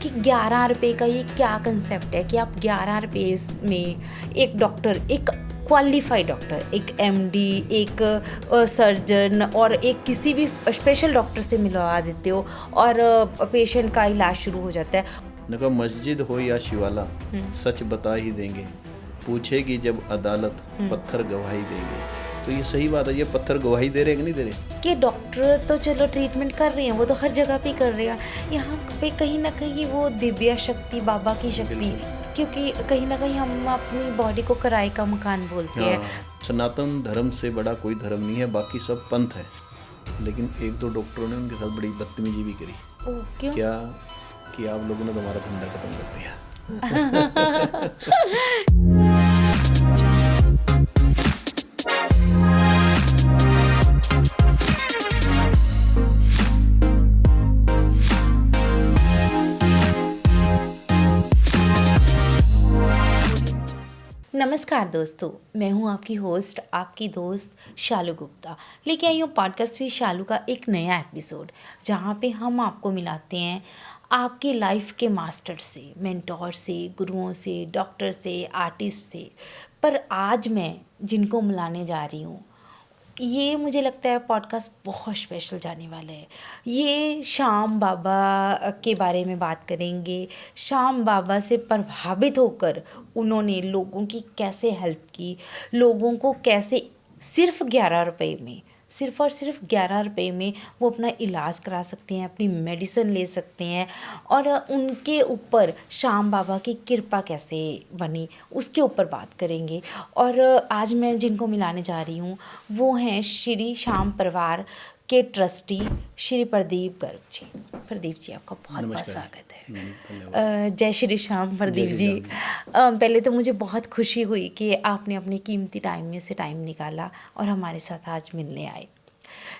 कि 11 रुपए का ये क्या कंसेप्ट है कि आप 11 रुपए में एक डॉक्टर, एक क्वालिफाइड डॉक्टर, एक एमडी, एक सर्जन और एक किसी भी स्पेशल डॉक्टर से मिलवा देते हो और पेशेंट का इलाज शुरू हो जाता है। देखो, मस्जिद हो या शिवाला, सच बता ही देंगे। पूछेगी जब अदालत, पत्थर गवाही देंगे। तो ये सही बात है, ये पत्थर गवाही दे रहे हैं कि नहीं दे रहे? कि डॉक्टर तो चलो ट्रीटमेंट कर रहे हैं, वो तो हर जगह पे कर रहे हैं, यहाँ पे कहीं ना कहीं वो दिव्य शक्ति, बाबा की शक्ति, क्योंकि कहीं ना कहीं हम अपनी बॉडी को किराए का मकान बोलते हैं। सनातन धर्म से बड़ा कोई धर्म नहीं है, बाकी सब पंथ है। लेकिन एक दो डॉक्टरों ने उनके साथ बड़ी बदतमीजी भी करी। ओ, क्यों? क्या कि आप लोगों ने तो हमारा धंधा खत्म कर दिया। नमस्कार दोस्तों, मैं हूं आपकी होस्ट, आपकी दोस्त शालू गुप्ता। लेके आई हूँ पॉडकास्ट भी शालू का एक नया एपिसोड, जहां पे हम आपको मिलाते हैं आपकी लाइफ के मास्टर से, मेंटोर से, गुरुओं से, डॉक्टर से, आर्टिस्ट से। पर आज मैं जिनको मिलाने जा रही हूँ, ये मुझे लगता है पॉडकास्ट बहुत स्पेशल जाने वाला है। ये श्याम बाबा के बारे में बात करेंगे। श्याम बाबा से प्रभावित होकर उन्होंने लोगों की कैसे हेल्प की, लोगों को कैसे सिर्फ 11 रुपए में, सिर्फ और सिर्फ 11 रुपए में वो अपना इलाज करा सकते हैं, अपनी मेडिसिन ले सकते हैं, और उनके ऊपर श्याम बाबा की कृपा कैसे बनी उसके ऊपर बात करेंगे। और आज मैं जिनको मिलाने जा रही हूँ वो हैं श्री श्याम परिवार के ट्रस्टी श्री प्रदीप गर्ग जी। प्रदीप जी, आपका बहुत बहुत स्वागत है। जय श्री श्याम प्रदीप जी। पहले तो मुझे बहुत खुशी हुई कि आपने अपने कीमती टाइम में से टाइम निकाला और हमारे साथ आज मिलने आए।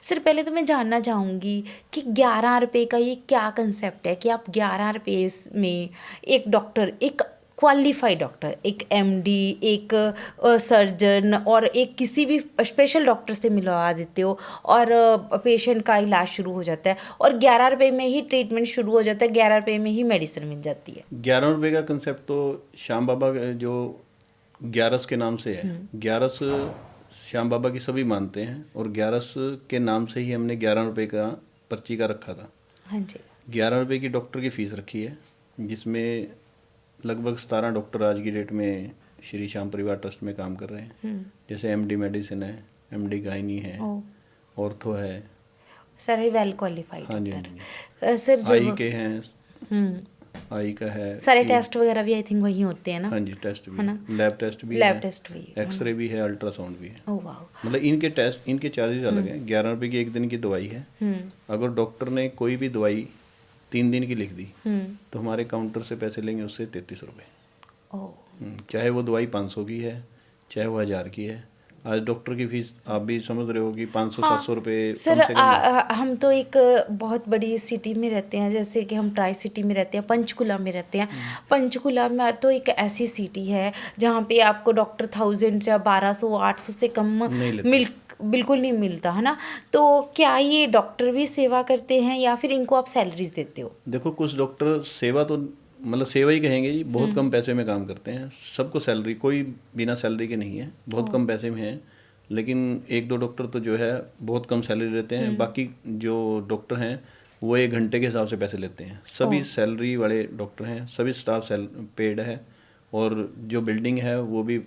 सर, पहले तो मैं जानना चाहूँगी कि 11 रुपए का ये क्या कंसेप्ट है कि आप 11 रुपए में एक डॉक्टर, एक क्वालिफाइड डॉक्टर, एक एमडी, एक सर्जन और एक किसी भी स्पेशल डॉक्टर से मिलवा देते हो और पेशेंट का इलाज शुरू हो जाता है और 11 रुपए में ही ट्रीटमेंट शुरू हो जाता है, 11 रुपए में ही मेडिसिन मिल जाती है। 11 रुपए का कंसेप्ट तो श्याम बाबा जो 11 के नाम से है। 11 श्याम बाबा की सभी मानते हैं और 11 के नाम से ही हमने 11 रुपए का पर्ची का रखा था। हाँ जी। 11 रुपए की डॉक्टर की फीस रखी है, जिसमें लगभग 17 डॉक्टर आज की डेट में श्री श्याम परिवार ट्रस्ट में काम कर रहे हैं। जैसे एमडी मेडिसिन है, एमडी गायनी है, ऑर्थो है। सारे वेल क्वालिफाइड। हाँ जी, डॉक्टर। सर, जब आई के हैं, आई का है, सारे टेस्ट वगैरह भी आई थिंक वही होते हैं ना? हाँ जी, टेस्ट भी है ना? लैब टेस्ट भी लैब है, टेस्ट भी, एक्सरे भी है, अल्ट्रासाउंड भी है। ओह वाह। मतलब इनके टेस्ट, इनके चार्जेस अलग हैं। 11 रुपए की एक दिन की दवाई है। अगर डॉक्टर ने कोई भी दवाई 3 दिन की लिख दी तो हमारे काउंटर से पैसे लेंगे उससे 33 रुपये। चाहे वो दवाई 500 की है, चाहे वो 1000 की है। आज डॉक्टर की फीस आप भी समझ रहे हो कि 500-700 रुपये सर, कम से कम। हम तो एक बहुत बड़ी सिटी में रहते हैं, जैसे कि हम ट्राई सिटी में रहते हैं, पंचकुला में रहते हैं। पंचकुला में तो एक ऐसी सिटी है जहाँ पे आपको डॉक्टर 1000 या 1200-800 से कम बिल्कुल नहीं मिलता, है ना? तो क्या ये डॉक्टर भी सेवा करते हैं या फिर इनको आप सैलरीज देते हो? देखो, कुछ डॉक्टर सेवा तो मतलब सेवा ही कहेंगे जी, बहुत कम पैसे में काम करते हैं। सबको सैलरी, कोई बिना सैलरी के नहीं है, बहुत कम पैसे में है। लेकिन एक दो डॉक्टर तो जो है बहुत कम सैलरी लेते हैं। बाकी जो डॉक्टर हैं वो 1 घंटे के हिसाब से पैसे लेते हैं। सभी सैलरी वाले डॉक्टर हैं, सभी स्टाफ पेड है। और जो बिल्डिंग है वो भी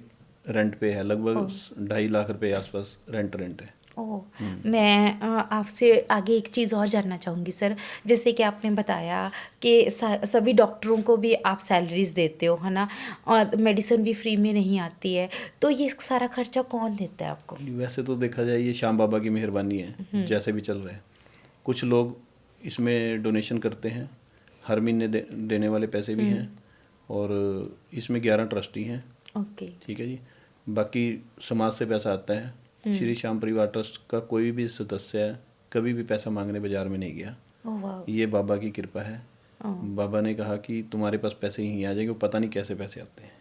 रेंट पे है, लगभग 2.5 लाख रुपए आसपास रेंट है। ओह, मैं आपसे आगे एक चीज़ और जानना चाहूँगी सर। जैसे कि आपने बताया कि सभी डॉक्टरों को भी आप सैलरीज देते हो, है ना? और मेडिसिन भी फ्री में नहीं आती है, तो ये सारा खर्चा कौन देता है आपको? वैसे तो देखा जाए ये श्याम बाबा की मेहरबानी है, जैसे भी चल रहा है। कुछ लोग इसमें डोनेशन करते हैं, हर महीने देने वाले पैसे भी हैं, और इसमें 11 ट्रस्टी हैं। ओके, ठीक है जी। बाकी समाज से पैसा आता है। श्री श्याम परिवार ट्रस्ट का कोई भी सदस्य कभी भी पैसा मांगने बाजार में नहीं गया। ओह वाह। ये बाबा की कृपा है। बाबा ने कहा कि तुम्हारे पास पैसे ही आ जाएंगे, पता नहीं कैसे पैसे आते हैं।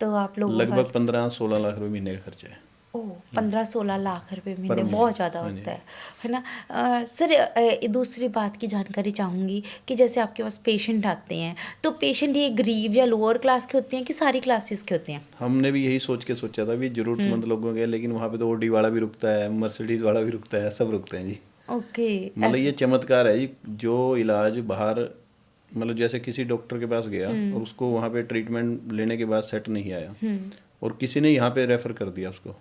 तो आप लोग लगभग 15-16 लाख रुपए महीने का खर्चा है। ओह 15-16 लाख रुपए पर महीने महीने, बहुत ज़्यादा हाँ होता जी। है ना। सर दूसरी बात की जानकारी चाहूँगी कि जैसे आपके पास पेशेंट आते हैं तो पेशेंट ये गरीब या लोअर क्लास के होते हैं कि सारी क्लासेस के होते हैं? हमने भी यही सोच के सोचा था भी ज़रूरतमंद लोगों के, लेकिन वहाँ पे तो ऑडी वाला भी रुकता है, मर्सिडीज़ वाला भी रुकता है, सब रुकते हैं जी। ओके। मतलब ऐसे। ये चमत्कार है जी, जो इलाज बाहर, मतलब जैसे किसी डॉक्टर के पास गया और उसको वहाँ पे ट्रीटमेंट लेने के बाद सेट नहीं आया और किसी ने यहाँ पे रेफ़र कर दिया उसको,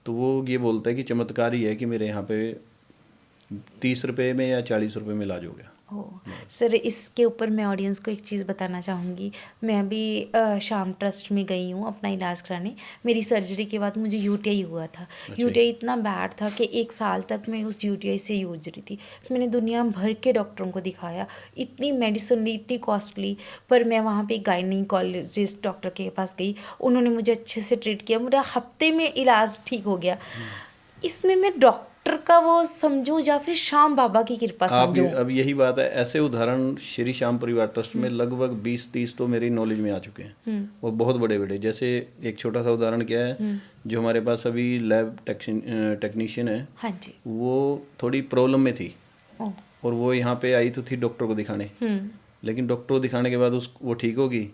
तो वो ये बोलता है कि चमत्कार ही है कि मेरे यहाँ पे 30 रुपये में या 40 रुपये में इलाज हो गया। ओह सर, इसके ऊपर मैं ऑडियंस को एक चीज़ बताना चाहूँगी। मैं भी शाम ट्रस्ट में गई हूँ अपना इलाज कराने। मेरी सर्जरी के बाद मुझे यूटीआई हुआ था। अच्छा। यूटीआई इतना बैड था कि 1 साल तक मैं उस यूटीआई से जूझ रही थी। मैंने दुनिया भर के डॉक्टरों को दिखाया, इतनी मेडिसिन ली, इतनी कॉस्टली, पर मैं वहाँ पे गायनीकोलॉजिस्ट डॉक्टर के पास गई। उन्होंने मुझे अच्छे से ट्रीट किया, मेरा हफ्ते में इलाज ठीक हो गया। इसमें मैं डॉक्टर का वो समझूं या फिर श्याम बाबा की कृपा आप समझूं? अब यही बात है, ऐसे उदाहरण श्री श्याम परिवार ट्रस्ट में लगभग 20-30 तो मेरी नॉलेज में आ चुके हैं और बहुत बड़े बड़े। जैसे एक छोटा सा उदाहरण क्या है, जो हमारे पास अभी लैब टेक्नीशियन है, हाँ जी। वो थोड़ी प्रॉब्लम में थी ओह। और वो यहाँ पे आई तो थी डॉक्टर को दिखाने, लेकिन डॉक्टर को दिखाने के बाद वो ठीक होगी,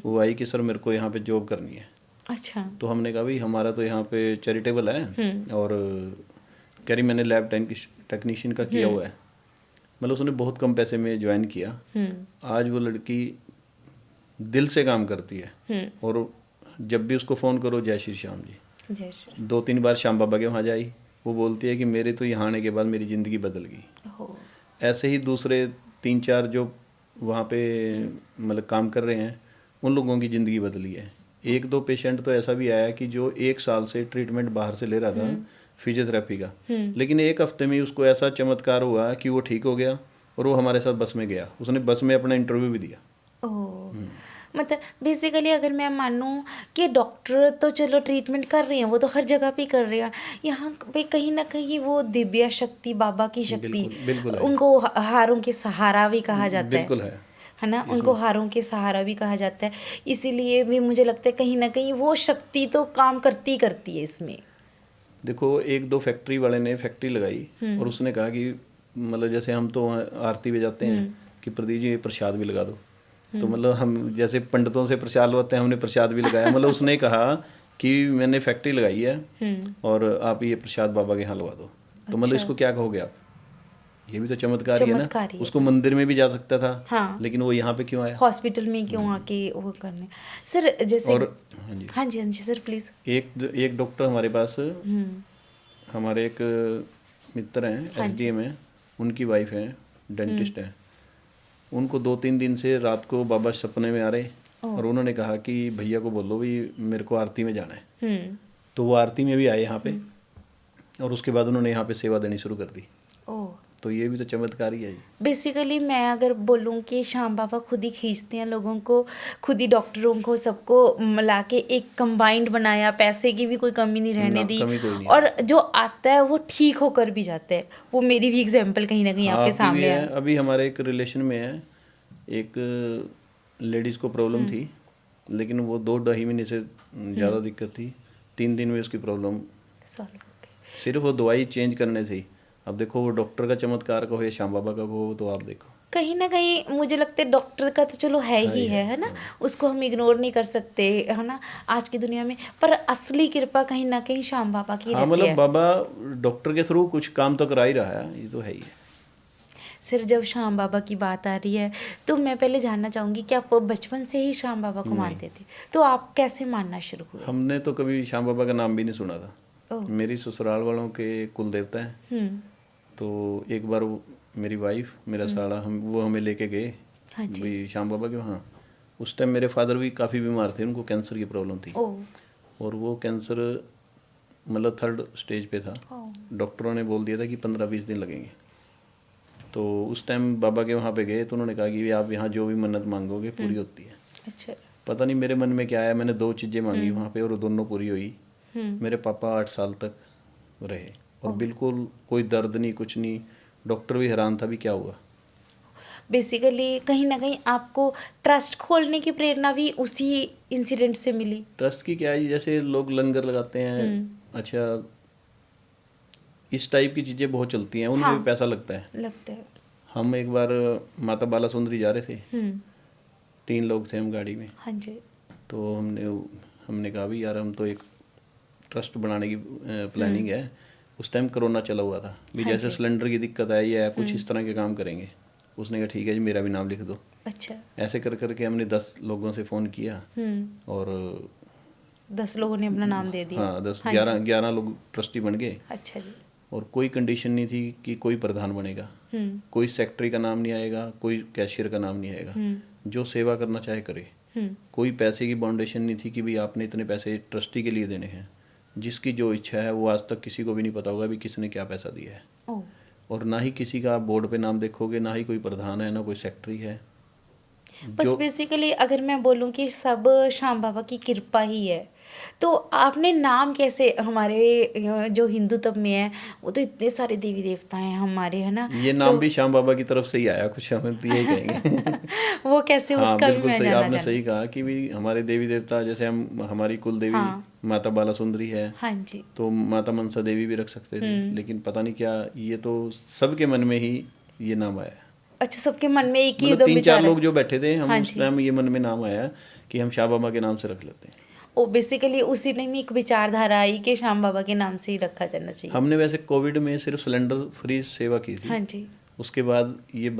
वो आई कि सर मेरे को यहाँ पे जॉब करनी है। अच्छा। तो हमने कहा भाई हमारा तो यहाँ पे चैरिटेबल है और कह रही मैंने लैब टेक्नीशियन का किया हुआ है। मतलब उसने बहुत कम पैसे में ज्वाइन किया। आज वो लड़की दिल से काम करती है और जब भी उसको फ़ोन करो जय श्री श्याम जी। जय श्री। 2-3 बार श्याम बाबा के वहाँ जाई, वो बोलती है कि मेरे तो यहाँ आने के बाद मेरी ज़िंदगी बदल गई। हो। ऐसे ही दूसरे 3-4 जो वहाँ पे मतलब काम कर रहे हैं, उन लोगों की ज़िंदगी बदली है। 1-2 पेशेंट तो ऐसा भी आया कि जो 1 साल से ट्रीटमेंट बाहर से ले रहा था फिजियोथेरेपी का, लेकिन 1 हफ्ते में उसको ऐसा चमत्कार हुआ कि वो ठीक हो गया और वो हमारे साथ बस में गया। उसने बस में अपना इंटरव्यू भी दिया। ओह, मतलब बेसिकली अगर मैं मानूं कि डॉक्टर तो चलो ट्रीटमेंट कर रहे हैं, वो तो हर जगह पे कर रहे हैं, यहाँ पे कहीं ना कहीं वो दिव्य शक्ति, बाबा की शक्ति, बिल्कुल बिल्कुल है, उनको हारों के सहारा भी कहा जाता बिल्कुल है ना, उनको हारों के सहारा भी कहा जाता है। इसीलिए भी मुझे लगता है कहीं ना कहीं वो शक्ति तो काम करती करती है इसमें। देखो 1-2 फैक्ट्री वाले ने फैक्ट्री लगाई और उसने कहा कि मतलब जैसे हम तो आरती में जाते हैं कि प्रदीप जी प्रसाद भी लगा दो, तो मतलब हम जैसे पंडितों से प्रसाद लगवाते हैं, हमने प्रसाद भी लगाया। मतलब उसने कहा कि मैंने फैक्ट्री लगाई है और आप ये प्रसाद बाबा के यहाँ लगवा दो। तो मतलब इसको क्या कहोगे आप? ये भी तो चमत्कार ही है ना। चमत्कार ही है। उसको मंदिर में भी जा सकता था, हाँ। लेकिन वो यहाँ पे क्यों आया? हॉस्पिटल में क्यों आके वो करने। सर जैसे और हाँ जी, हाँ जी, हाँ जी सर प्लीज़। एक डॉक्टर हमारे पास, हमारे एक मित्र हैं, एसडीएम हैं, उनकी वाइफ है, डेंटिस्ट है। उनको 2-3 दिन से रात को बाबा सपने में आ रहे और उन्होंने कहा कि भैया को बोलो भी मेरे को आरती में जाना है। तो वो आरती में भी आए यहाँ पे और उसके बाद उन्होंने यहाँ पे सेवा देनी शुरू कर दी। ओह, तो ये भी तो चमत्कार ही है जी। बेसिकली मैं अगर बोलूँ कि श्याम बाबा खुद ही खींचते हैं लोगों को, खुद ही डॉक्टरों को सबको मिला के एक कंबाइंड बनाया, पैसे की भी कोई कमी नहीं रहने ना, दी, कमी कोई नहीं है। और जो आता है वो ठीक होकर भी जाता है। वो मेरी भी एग्जाम्पल कहीं ना कहीं हाँ, आपके आपकी भी सामने है। है। अभी हमारे एक रिलेशन में है, एक लेडीज़ को प्रॉब्लम थी, लेकिन वो 2-2.5 महीने से ज़्यादा दिक्कत थी। 3 दिन में उसकी प्रॉब्लम सॉल्व हो गया। सिर्फ वो दवाई चेंज करने से ही। अब देखो वो डॉक्टर का चमत्कार कहो या श्याम बाबा का कहो, तो आप देखो कहीं ना कहीं मुझे लगता है डॉक्टर का तो चलो है ही है ना, उसको हम इग्नोर नहीं कर सकते है ना आज की दुनिया में, पर असली कृपा कहीं ना कहीं श्याम बाबा की हाँ, रहती मतलब है। बाबा डॉक्टर के थ्रू कुछ काम तो करा ही रहा है, ये तो है ही है। सिर जब श्याम बाबा की बात आ रही है तो मैं पहले जानना चाहूँगी कि आप बचपन से ही श्याम बाबा को मानते थे, तो आप कैसे मानना शुरू हुए? हमने तो कभी श्याम बाबा का नाम भी नहीं सुना था। ओह। मेरी ससुराल वालों के कुल देवता हैं। तो एक बार मेरी वाइफ, मेरा साला, वो हमें लेके गए हाँ जी। भी श्याम बाबा के वहाँ। उस टाइम मेरे फादर भी काफ़ी बीमार थे, उनको कैंसर की प्रॉब्लम थी ओह। और वो कैंसर मतलब 3rd स्टेज पे था। ओह। डॉक्टरों ने बोल दिया था कि 15-20 दिन लगेंगे। तो उस टाइम बाबा के वहाँ पे गए तो उन्होंने कहा कि आप यहाँ जो भी मन्नत मांगोगे पूरी होती है। अच्छा। पता नहीं मेरे मन में क्या आया, मैंने 2 चीज़ें मांगी वहाँ पे और दोनों पूरी हुई। मेरे पापा 8 साल तक रहे और बिल्कुल कोई दर्द नहीं, कुछ नहीं। डॉक्टर भी हैरान था भी क्या हुआ। बेसिकली कहीं ना कहीं आपको ट्रस्ट खोलने की प्रेरणा भी उसी इंसिडेंट से मिली। ट्रस्ट की क्या है, जैसे लोग लंगर लगाते हैं, अच्छा, इस टाइप की चीज़ें बहुत चलती हैं, उनमें हाँ। भी पैसा लगता है। लगता है। हम एक बार माता बाला सुंदरी जा रहे थे, हम्म। 3 लोग थे हम गाड़ी में। हाँ जी। तो हमने कहा भी यार हम तो एक ट्रस्ट बनाने की प्लानिंग है। उस टाइम कोरोना चला हुआ था भी, हाँ जैसे जी। सिलेंडर की दिक्कत आई है कुछ इस तरह के काम करेंगे। उसने कहा ठीक है जी, मेरा भी नाम लिख दो। अच्छा। ऐसे कर करके हमने 10 लोगों से फ़ोन किया और 10 लोगों ने अपना नाम दे दिया। हाँ 10 हाँ 11 जी। 11 लोग ट्रस्टी बन गए। अच्छा जी। और कोई कंडीशन नहीं थी कि कोई प्रधान बनेगा, कोई सेक्रेटरी का नाम नहीं आएगा, कोई कैशियर का नाम नहीं आएगा। जो सेवा करना चाहे करे। कोई पैसे की बाउंडेशन नहीं थी कि भाई आपने इतने पैसे ट्रस्टी के लिए देने हैं। जिसकी जो इच्छा है वो आज तक किसी को भी नहीं पता होगा भी किसने क्या पैसा दिया है। ओह। और ना ही किसी का आप बोर्ड पे नाम देखोगे, ना ही कोई प्रधान है, ना कोई सेक्रेटरी है। बस जो बेसिकली अगर मैं बोलूँ कि सब श्याम बाबा की कृपा ही है, तो आपने नाम कैसे, हमारे जो हिंदुत्व में है वो तो इतने सारे देवी देवता हैं हमारे, है ना? ये नाम तो भी श्याम बाबा की तरफ से ही आया, कुछ हम तो यही कहेंगे। वो कैसे, हाँ उसका भी बिल्कुल मैं सही, जानना आपने चाहूँगी। सही कहा कि भी हमारे देवी देवता, जैसे हम हमारी कुल देवी हाँ। माता बाला सुंदरी है, हाँ जी। तो माता मनसा देवी भी रख सकते थे, लेकिन पता नहीं क्या, ये तो सबके मन में ही ये नाम आया। अच्छा, सबके मन में एक ही मतलब एकदम 3-4 विचार है। लोग जो बैठे थे, हम हाँ उस जी। टाइम ये मन में नाम आया कि हम शाह बाबा के नाम से रख लेते हैं। ओ बेसिकली उसी ने में एक विचारधारा आई कि श्याम बाबा के नाम से ही रखा जाना चाहिए। हमने वैसे कोविड में सिर्फ सिलेंडर फ्री सेवा की थी। हाँ जी। उसके बाद ये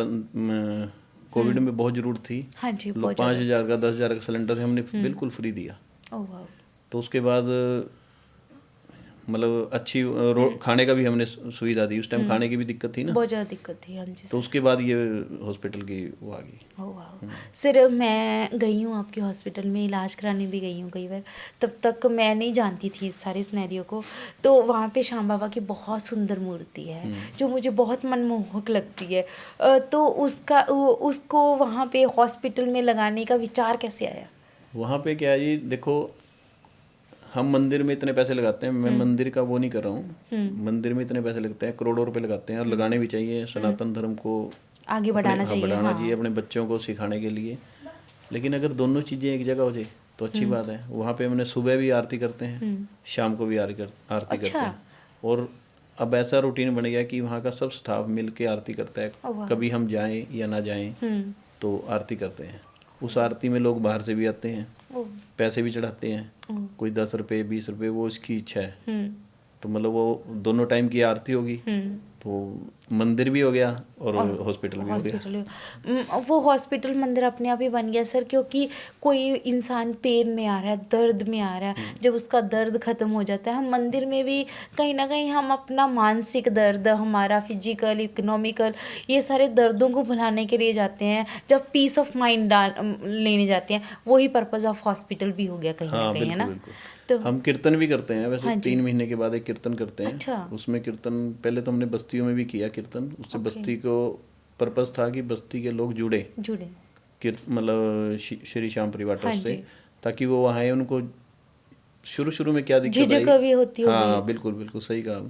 कोविड में बहुत ज़रूरत थी। हाँ जी, लोग बहुत ज़्यादा। 5,000 का 10,000 का सिलेंडर थे, हमने बिल्कुल फ्री दिया। ओह वाह। तो उसके बाद मतलब अच्छी खाने का भी हमने सुविधा दी। उस टाइम खाने की भी दिक्कत थी ना, बहुत ज़्यादा दिक्कत थी। हाँ जी तो सर। उसके बाद ये हॉस्पिटल की वो आ गई। ओह वाह। सर मैं गई हूँ आपके हॉस्पिटल में, इलाज कराने भी गई हूँ कई बार। तब तक मैं नहीं जानती थी इस सारे सिनेरियो को। तो वहाँ पे श्याम बाबा की बहुत सुंदर मूर्ति है जो मुझे बहुत मनमोहक लगती है। तो उसको वहाँ पे हॉस्पिटल में लगाने का विचार कैसे आया? वहाँ पे क्या है जी, देखो हम मंदिर में इतने पैसे लगाते हैं, मैं मंदिर का वो नहीं कर रहा हूँ। मंदिर में इतने पैसे लगते हैं, करोड़ों रुपए लगाते हैं, और लगाने भी चाहिए। सनातन धर्म को आगे बढ़ाना चाहिए। बढ़ाना हाँ। चाहिए अपने बच्चों को सिखाने के लिए। लेकिन अगर दोनों चीज़ें एक जगह हो जाए तो अच्छी बात है। वहाँ पे हमने सुबह भी आरती करते हैं, शाम को भी आरती करते अच्छा। हैं। और अब ऐसा रूटीन बन गया कि वहाँ का सब स्टाफ मिल के आरती करता है। ओह वाह। कभी हम जाएं या ना जाएं तो आरती करते हैं। उस आरती में लोग बाहर से भी आते हैं, ओह। पैसे भी चढ़ाते हैं। कोई 10 रुपये 20 रुपये, वो उसकी इच्छा है। तो मतलब वो दोनों टाइम की आरती होगी, तो मंदिर भी हो गया और हॉस्पिटल भी हो गया। वो हॉस्पिटल मंदिर अपने आप ही बन गया सर, क्योंकि कोई इंसान पेन में आ रहा है, दर्द में आ रहा है, जब उसका दर्द खत्म हो जाता है, हम मंदिर में भी कहीं ना कहीं हम अपना मानसिक दर्द, हमारा फिजिकल, इकोनॉमिकल, ये सारे दर्दों को भुलाने के लिए जाते हैं। जब पीस ऑफ माइंड लेने जाते हैं, वही पर्पज़ ऑफ हॉस्पिटल भी हो गया कहीं ना हाँ कहीं, है बिल्कुल ना? बिल्कुल। तो हम कीर्तन भी करते हैं वैसे। हाँ जी। 3 महीने के बाद एक कीर्तन करते हैं। अच्छा। उसमें कीर्तन पहले तो हमने बस्तियों में भी किया कीर्तन। उससे बस्ती को पर्पस था कि बस्ती के लोग जुड़े मतलब श्री श्याम परिवार ट्रस्ट से, ताकि वो वहाँ आए। उनको शुरू शुरू में क्या दिक्कत आई, झिझक भी होती होगी। हाँ बिल्कुल बिल्कुल सही कहा।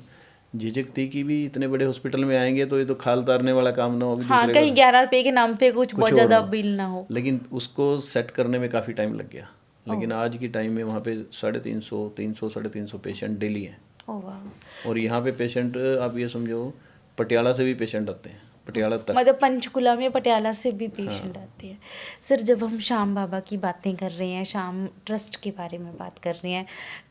झिझक थी कि भी इतने बड़े हॉस्पिटल में आएंगे तो ये तो खाल तारने वाला काम ना हो, हाँ, कहीं 11 रुपए के नाम पे कुछ बहुत और ज़्यादा हो। बिल ना हो। लेकिन उसको सेट करने में काफ़ी टाइम लग गया। लेकिन आज की टाइम में वहाँ पे 350 350 पेशेंट डेली हैं। ओह वाह। और यहाँ पे पेशेंट आप ये समझो पटियाला से भी पेशेंट आते हैं, पटियाला तक। मतलब पंचकुला में, पटियाला से भी पेशेंट आते हैं। सर जब हम श्याम बाबा की बातें कर रहे हैं, श्याम ट्रस्ट के बारे में बात कर रहे हैं,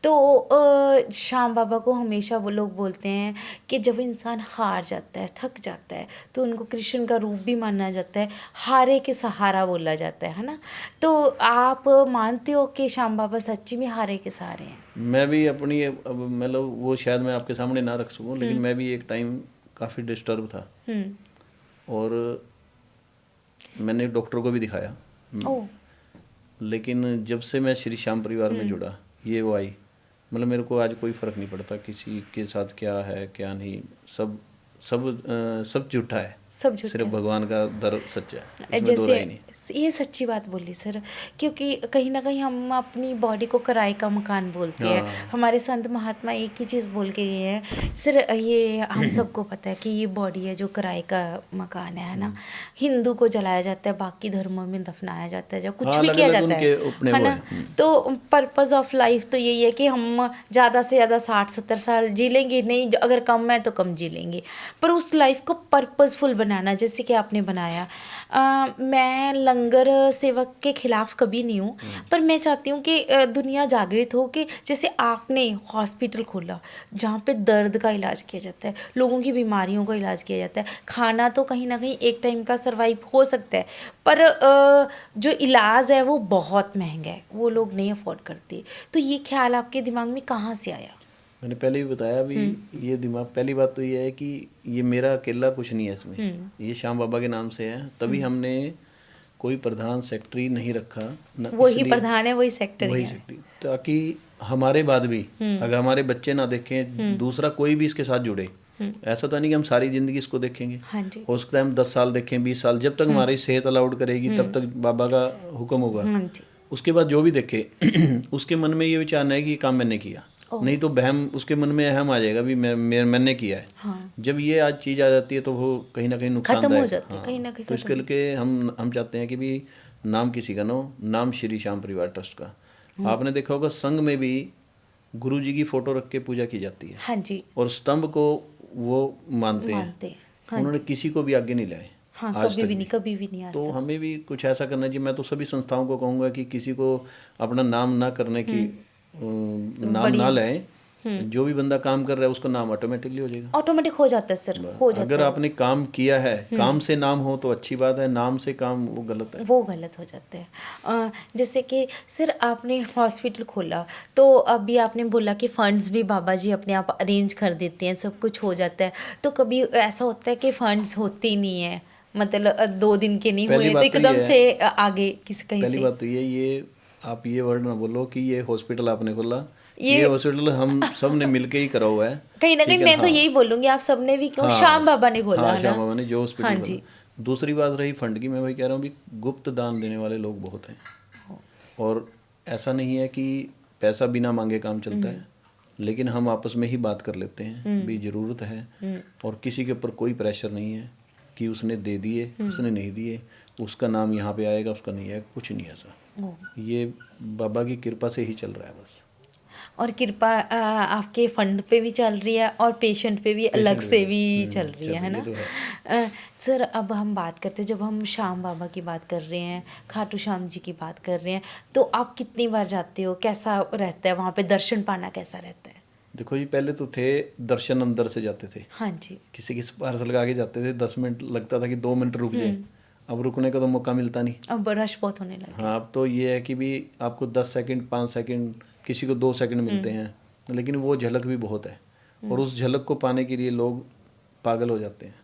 तो श्याम बाबा को हमेशा वो लोग बोलते हैं कि जब इंसान हार जाता है, थक जाता है, तो उनको कृष्ण का रूप भी माना जाता है, हारे के सहारा बोला जाता है ना? तो आप मानते हो कि श्याम बाबा सच्ची में हारे के सहारे हैं? मैं भी अपनी अब मतलब वो शायद मैं आपके सामने ना रख सकूं, लेकिन मैं भी एक टाइम काफ़ी डिस्टर्ब था। और मैंने डॉक्टर को भी दिखाया। ओह। लेकिन जब से मैं श्री श्याम परिवार में जुड़ा, ये वो आई, मतलब मेरे को आज कोई फ़र्क नहीं पड़ता किसी के साथ क्या है क्या नहीं। सब सब झूठा है, सब झूठा सिर्फ है। भगवान का दर सच्चा है, इसमें दो राय नहीं। जैसे ये सच्ची बात बोली सर, क्योंकि कहीं ना कहीं हम अपनी बॉडी को किराए का मकान बोलते हैं। हाँ। हमारे संत महात्मा एक ही चीज़ बोल के गए हैं सर, ये हम सबको पता है कि ये बॉडी है जो किराए का मकान है ना। हिंदू को जलाया जाता है, बाकी धर्मों में दफनाया जाता है, जो कुछ हाँ, भी किया अलग-अलग जाता उनके है अपने है वो ना। है। तो पर्पस ऑफ लाइफ तो यही है कि हम ज़्यादा से ज़्यादा 60-70 साल जी लेंगे, नहीं अगर कम है तो कम जी लेंगे, पर उस लाइफ को पर्पसफुल बनाना जैसे कि आपने बनाया। मैं लंगर सेवक के खिलाफ कभी नहीं हूँ, पर मैं चाहती हूँ कि दुनिया जागृत हो कि जैसे आपने हॉस्पिटल खोला जहाँ पे दर्द का इलाज किया जाता है, लोगों की बीमारियों का इलाज किया जाता है। खाना तो कहीं ना कहीं एक टाइम का सरवाइव हो सकता है, पर जो इलाज है वो बहुत महंगा है, वो लोग नहीं अफोर्ड करते। तो ये ख्याल आपके दिमाग में कहाँ से आया? मैंने पहले भी बताया अभी, ये दिमाग, पहली बात तो ये है कि ये मेरा अकेला कुछ नहीं है इसमें, ये श्याम बाबा के नाम से है, तभी हमने कोई प्रधान सेक्रेटरी नहीं रखा न, वही इसलिए प्रधान है, वही सेक्टर वही है। सेक्रेटरी, ताकि हमारे बाद भी अगर हमारे बच्चे ना देखें, दूसरा कोई भी इसके साथ जुड़े। ऐसा तो नहीं कि हम सारी जिंदगी इसको देखेंगे, हाँ जी। हो सकता है हम 10 साल देखें, 20 साल, जब तक हमारी सेहत अलाउड करेगी तब तक बाबा का हुक्म होगा। हाँ जी। उसके बाद जो भी देखे उसके मन में ये विचार नहीं है कि ये काम मैंने किया, नहीं तो बहम उसके मन में अहम आ जाएगा भी मैंने किया है। हाँ। जब ये आज चीज़ आ जाती है तो वो कहीं ना कहीं नुकसानदायक खत्म हो जाती है, कहीं ना कहीं तो इसके लिए हम चाहते हैं कि भी नाम किसी का ना हो, नाम श्री श्याम परिवार ट्रस्ट का। आपने देखा होगा संघ में भी गुरु जी की फोटो रख के पूजा की जाती है, हाँ जी, और स्तंभ को वो मानते हैं। मानते हैं। हाँ उन्होंने जी। किसी को भी आगे नहीं लाए हाँ, आज कभी तक भी नहीं, कभी भी नहीं आज तो तक। हमें भी कुछ ऐसा करना चाहिए। मैं तो सभी संस्थाओं को कहूँगा कि किसी को अपना नाम ना करने की नाम ना लें। जो भी बंदा काम कर रहा है उसका नाम ऑटोमेटिकली हो जाएगा। ऑटोमेटिक हो जाता है सर, हो जाता अगर है। आपने काम किया है, काम से नाम हो तो अच्छी बात है, नाम से काम वो गलत है। वो गलत हो जाता है। जैसे कि सर आपने हॉस्पिटल खोला तो अभी आपने बोला कि फंड्स भी बाबा जी अपने आप अरेंज कर देते हैं, सब कुछ हो जाता है। तो कभी ऐसा होता है कि फंड्स होते ही नहीं है, मतलब 2 दिन के नहीं पहली हुए तो बात तो एकदम ये है, से आगे किसी कहीं पहली से बात तो ये आप ये वर्ड ना बोलो कि ये हॉस्पिटल आपने खोला। ये ये हॉस्पिटल हम सब ने मिलके ही करा हुआ है। कहीं ना कहीं ठीक है, मैं तो हाँ यही बोलूँगी, आप सबने भी क्यों, हाँ श्याम बाबा ने खोला हाँ, है श्याम ना। बाबा ने जो हाँ हॉस्पिटल जी। खोला। दूसरी बात रही फंड की, मैं वही कह रहा हूँ भी गुप्त दान देने वाले लोग बहुत हैं, और ऐसा नहीं है कि पैसा बिना मांगे काम चलता है, लेकिन हम आपस में ही बात कर लेते हैं भी ज़रूरत है, और किसी के ऊपर कोई प्रेशर नहीं है कि उसने दे दिए उसने नहीं दिए, उसका नाम यहाँ पे आएगा उसका नहीं आएगा, कुछ नहीं ऐसा। ये बाबा की कृपा से ही चल रहा है बस। और कृपा आपके फंड पे भी चल रही है और पेशेंट पे भी अलग से भी चल रही है ना। ये तो है। सर अब हम बात करते हैं, जब हम श्याम बाबा की बात कर रहे हैं, खाटू श्याम जी की बात कर रहे हैं, तो आप कितनी बार जाते हो, कैसा रहता है वहाँ पे, दर्शन पाना कैसा रहता है? देखो जी, पहले तो थे दर्शन अंदर से जाते थे, हाँ जी। किसी की सिफारिश लगा के जाते थे, 10 मिनट लगता था कि 2 मिनट रुक जाए। अब रुकने का तो मौका मिलता नहीं। अब रश बहुत होने लगा। हाँ, अब तो ये है कि भी आपको 10 सेकंड 5 सेकंड, किसी को 2 सेकंड मिलते हैं, लेकिन वो झलक भी बहुत है, और उस झलक को पाने के लिए लोग पागल हो जाते हैं,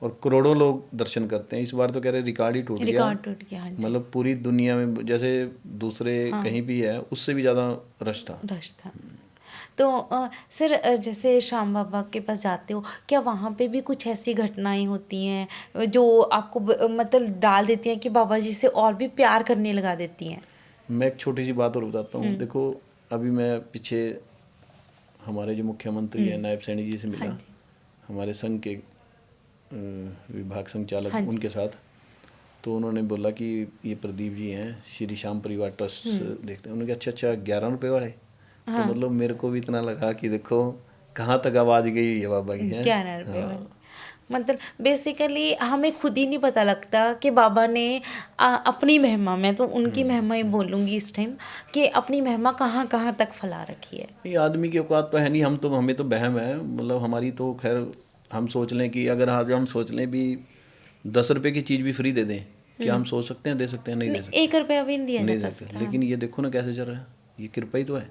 और करोड़ों लोग दर्शन करते हैं। इस बार तो कह रहे रिकॉर्ड ही टूट गया, रिकॉर्ड टूट गया। हाँ जी। मतलब पूरी दुनिया में जैसे दूसरे कहीं भी है उससे भी ज़्यादा रश था। रश था। तो सर जैसे श्याम बाबा के पास जाते हो, क्या वहाँ पे भी कुछ ऐसी घटनाएं होती हैं जो आपको मतलब डाल देती हैं कि बाबा जी से और भी प्यार करने लगा देती हैं? मैं एक छोटी सी बात और बताता हूँ। देखो, अभी मैं पीछे हमारे जो मुख्यमंत्री हैं नायब सैनी जी से मिला, हाँ जी। हमारे संघ के विभाग संचालक हाँ जी। उनके साथ, तो उन्होंने बोला कि ये प्रदीप जी हैं श्री श्याम परिवार ट्रस्ट देखते हैं। उन्होंने कहा अच्छा 11 रुपये वाले। तो मतलब मेरे को भी इतना लगा कि देखो कहाँ तक आवाज़ गई हुई है बाबा की है। 11 रुपये वाली। मतलब बेसिकली हमें खुद ही नहीं पता लगता कि बाबा ने अपनी महिमा, मैं तो उनकी महिमा ही बोलूँगी इस टाइम, कि अपनी महिमा कहाँ कहाँ तक फैला रखी है। ये आदमी की औकात तो है नहीं, हमें तो बहम है, मतलब हमारी तो खैर, हम सोच लें कि अगर आज हम सोच लें भी 10 रुपये की चीज़ भी फ्री दे दें, क्या हम सोच सकते हैं दे सकते हैं? नहीं दे सकते। 1 रुपया भी नहीं दिया नहीं जाता दे सकते। सकता। लेकिन ये देखो ना कैसे चल रहा है, ये कृपा ही तो है,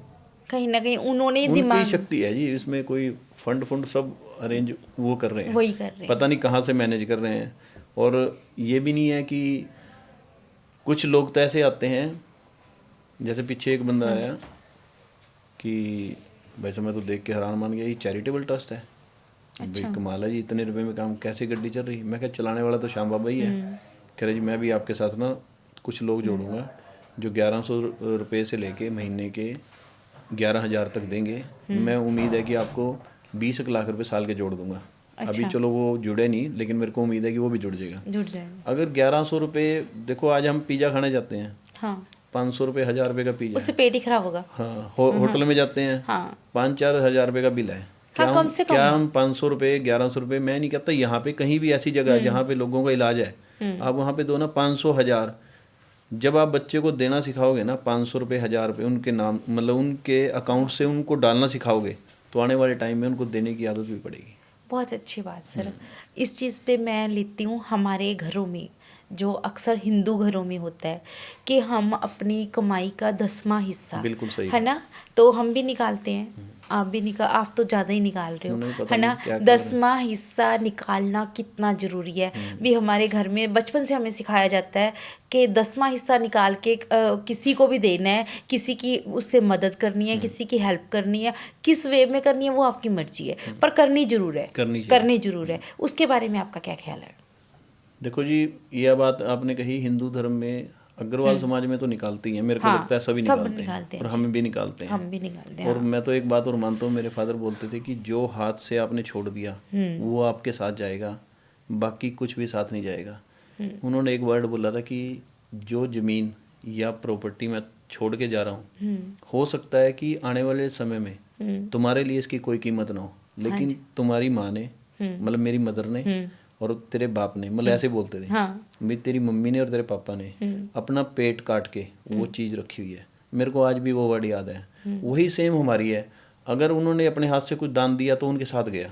कहीं ना कहीं उन्होंने उनकी दिमाग शक्ति है जी। इसमें कोई फंड सब अरेंज वो कर रहे हैं, वही कर रहे हैं। पता नहीं कहाँ से मैनेज कर रहे हैं। और ये भी नहीं है कि कुछ लोग तो ऐसे आते हैं, जैसे पीछे एक बंदा आया कि वैसे मैं तो देख के हैरान मान गया, ये चैरिटेबल ट्रस्ट है। भाई कमाल है जी, इतने रुपए में काम, कैसे गड्डी चल रही? मैं कहा चलाने वाला तो श्याम बाबा ही है। कह रहे जी मैं भी आपके साथ ना कुछ लोग जोड़ूंगा जो 1100 रुपये से लेके महीने के 11,000 तक देंगे। मैं उम्मीद है कि आपको 20 लाख रुपए साल के जोड़ दूंगा। अभी चलो वो जुड़े नहीं, लेकिन मेरे को उम्मीद है कि वो भी जुड़ जाएगा। जुड़ जाएगा। अगर 1100 रुपये, देखो आज हम पिज़्ज़ा खाने जाते हैं, हाँ 500 रुपये 1000 रुपये का पिज़्ज़ा, उससे पेट ही खराब होगा। हाँ होटल में जाते हैं, हाँ 5-4 हज़ार रुपये का बिल है। क्या कम से कम क्या हम 500 रुपये 1100 रुपये, मैं नहीं कहता, यहाँ पे कहीं भी ऐसी जगह है जहाँ पे लोगों का इलाज है, आप वहाँ पे दो ना 500 1000। जब आप बच्चे को देना सिखाओगे ना 500 रुपये 1000 रुपये उनके नाम, मतलब उनके अकाउंट से उनको डालना सिखाओगे, तो आने वाले टाइम में उनको देने की आदत भी पड़ेगी। बहुत अच्छी बात सर। इस चीज़ पे मैं लेती हूँ, हमारे घरों में जो अक्सर हिंदू घरों में होता है कि हम अपनी कमाई का 10वां हिस्सा, बिल्कुल सही है ना, तो हम भी निकालते हैं, आप भी आप तो ज़्यादा ही निकाल रहे उन्हें हो, पता है ना। नहीं क्या कर 10वां हिस्सा निकालना कितना ज़रूरी है। भी हमारे घर में बचपन से हमें सिखाया जाता है कि 10वां हिस्सा निकाल के किसी को भी देना है, किसी की उससे मदद करनी है, किसी की हेल्प करनी है, किस वे में करनी है वो आपकी मर्जी है, पर करनी ज़रूर है, करनी ज़रूर है। उसके बारे में आपका क्या ख्याल है? देखो जी, यह बात आपने कही, हिंदू धर्म में अग्रवाल समाज में तो निकालती हैं, मेरे को लगता है सभी निकालते हैं, और हम भी निकालते हैं, हम भी निकालते हैं। और मैं तो एक बात और मानता हूँ, मेरे फादर बोलते थे कि जो हाथ से आपने छोड़ दिया वो आपके साथ जाएगा, बाकी कुछ भी साथ नहीं जाएगा। उन्होंने एक वर्ड बोला था कि जो ज़मीन या प्रॉपर्टी मैं छोड़ के जा रहा हूँ, हो सकता है कि आने वाले समय में तुम्हारे लिए इसकी कोई कीमत ना हो, लेकिन तुम्हारी माँ ने, मतलब मेरी मदर ने और तेरे बाप ने, मतलब ऐसे बोलते थे, भाई तेरी मम्मी ने और तेरे पापा ने अपना पेट काट के वो चीज़ रखी हुई है। मेरे को आज भी वो वर्ड याद है। वही सेम हमारी है, अगर उन्होंने अपने हाथ से कुछ दान दिया तो उनके साथ गया।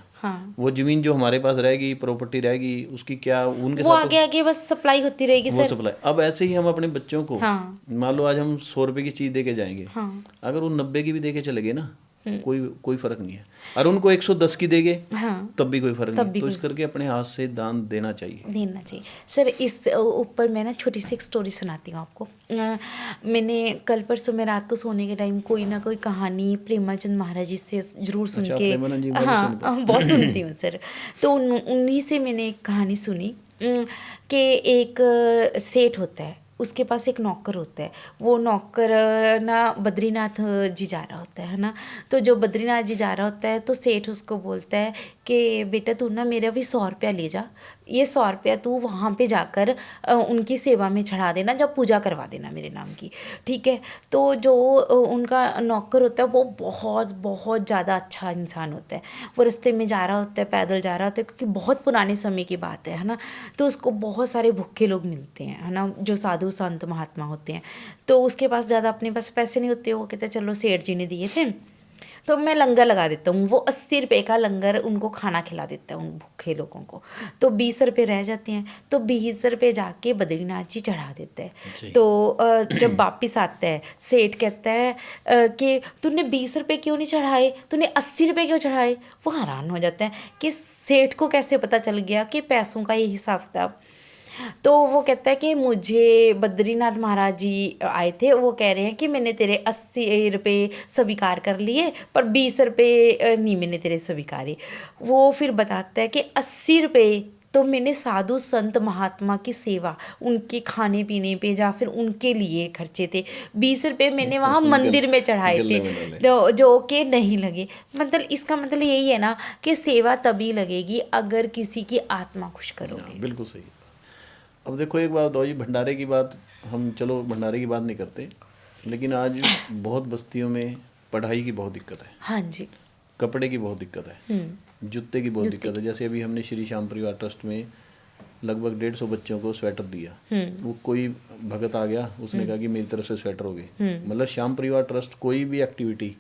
वो जमीन जो हमारे पास रहेगी, प्रॉपर्टी रहेगी, उसकी क्या उनके वो साथ आगे आगे बस सप्लाई होती रहेगी वो सर। सप्लाई। अब ऐसे ही हम अपने बच्चों को, मान लो आज हम 100 रुपये की चीज़ दे के जाएंगे, अगर वो 90 की भी दे के चले गए ना, कोई फर्क नहीं है। और उनको 110 की देंगे तब भी कोई फर्क नहीं। तो इस करके अपने हाथ से दान देना चाहिए। सर इस ऊपर मैं ना छोटी सी एक स्टोरी सुनाती हूँ आपको। मैंने कल परसों में रात को सोने के टाइम कोई ना कोई कहानी प्रेमाचंद महाराज जी से जरूर सुन के, हाँ बहुत सुनती हूँ सर। तो उन्हीं से मैंने एक कहानी सुनी कि एक सेठ होता है, उसके पास एक नौकर होता है। वो नौकर ना बद्रीनाथ जी जा रहा होता है ना, तो जो बद्रीनाथ जी जा रहा होता है तो सेठ उसको बोलता है कि बेटा तू ना मेरा भी 100 रुपया ले जा, ये 100 रुपया तू वहाँ पे जाकर उनकी सेवा में चढ़ा देना, जब पूजा करवा देना मेरे नाम की, ठीक है। तो जो उनका नौकर होता है वो बहुत बहुत ज़्यादा अच्छा इंसान होता है। वो रास्ते में जा रहा होता है, पैदल जा रहा होता है, क्योंकि बहुत पुराने समय की बात है ना। तो उसको बहुत सारे भूखे लोग मिलते हैं, है ना, जो साधु संत महात्मा होते हैं। तो उसके पास ज़्यादा अपने पास पैसे नहीं होते, वो कहते चलो सेठ जी ने दिए थे तो मैं लंगर लगा देता हूँ। वो 80 रुपये का लंगर उनको खाना खिला देता है उन भूखे लोगों को। तो 20 रुपये रह जाते हैं, तो 20 रुपये जाके बद्रीनाथ जी चढ़ा देते हैं। तो जब वापिस आता है, सेठ कहता है कि तूने 20 रुपये क्यों नहीं चढ़ाए, तूने 80 रुपये क्यों चढ़ाए। वो हैरान हो जाता है कि सेठ को कैसे पता चल गया कि पैसों का ये हिसाब किताब। तो वो कहता है कि मुझे बद्रीनाथ महाराज जी आए थे, वो कह रहे हैं कि मैंने तेरे 80 रुपये स्वीकार कर लिए, पर 20 रुपये नहीं मैंने तेरे स्वीकारे। वो फिर बताता है कि 80 रुपये तो मैंने साधु संत महात्मा की सेवा, उनके खाने पीने पे या फिर उनके लिए खर्चे थे। 20 रुपये मैंने वहाँ मंदिर में चढ़ाए थे, जो कि नहीं लगे। मतलब इसका मतलब यही है ना कि सेवा तभी लगेगी अगर किसी की आत्मा खुश करोगे। बिल्कुल सही। अब देखो एक बात बताओ जी, भंडारे की बात, हम चलो भंडारे की बात नहीं करते, लेकिन आज बहुत बस्तियों में पढ़ाई की बहुत दिक्कत है। हाँ जी। कपड़े की बहुत दिक्कत है, जूते की बहुत दिक्कत है। जैसे अभी हमने श्री श्याम परिवार ट्रस्ट में लगभग 150 बच्चों को स्वेटर दिया। वो कोई भगत आ गया, उसने कहा कि मेरी तरफ से स्वेटर हो गए। मतलब श्याम परिवार ट्रस्ट कोई भी एक्टिविटी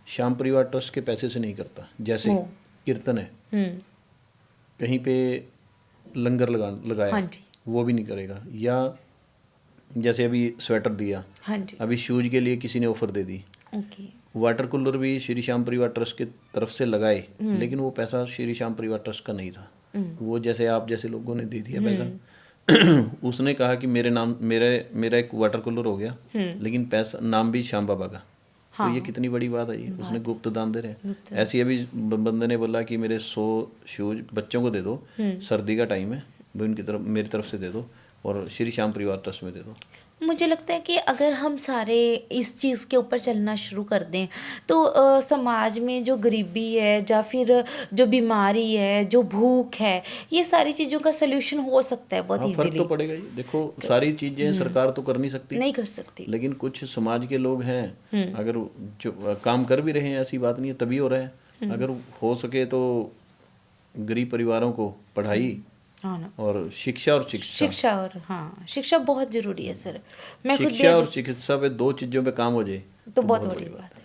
श्याम परिवार ट्रस्ट के पैसे से नहीं करता। जैसे कीर्तन है, कहीं पे लंगर लगाया, वो भी नहीं करेगा। या जैसे अभी स्वेटर दिया, अभी शूज के लिए किसी ने ऑफर दे दी। वाटर कूलर भी श्री श्याम परिवार ट्रस्ट की तरफ से लगाए, लेकिन वो पैसा श्री श्याम परिवार ट्रस्ट का नहीं था। वो जैसे आप जैसे लोगों ने दे दिया पैसा। उसने कहा कि मेरे नाम मेरा एक वाटर कूलर हो गया, लेकिन पैसा नाम भी श्याम बाबा का। तो ये कितनी बड़ी बात है, ये उसने गुप्त दान दे रहे हैं। ऐसी अभी बंदे ने बोला कि मेरे 100 शूज बच्चों को दे दो, सर्दी का टाइम है, वो उनकी तरफ मेरी तरफ से दे दो और श्री श्याम परिवार ट्रस्ट में दे दो। मुझे लगता है कि अगर हम सारे इस चीज़ के ऊपर चलना शुरू कर दें तो समाज में जो गरीबी है या फिर जो बीमारी है, जो भूख है, ये सारी चीज़ों का सलूशन हो सकता है बहुत हाँ, फर्क इजीली। तो पड़ेगा ही। देखो सारी चीजें सरकार तो कर नहीं सकती, नहीं कर सकती। लेकिन कुछ समाज के लोग हैं, अगर जो काम कर भी रहे हैं, ऐसी बात नहीं है, तभी हो रहा है। अगर हो सके तो गरीब परिवारों को पढ़ाई हाँ ना, और शिक्षा और चिकित्सा, शिक्षा और हाँ, शिक्षा बहुत ज़रूरी है सर। मैं खुद भी शिक्षा और चिकित्सा पे 2 चीजों पे काम हो जाए तो बहुत बड़ी बात है,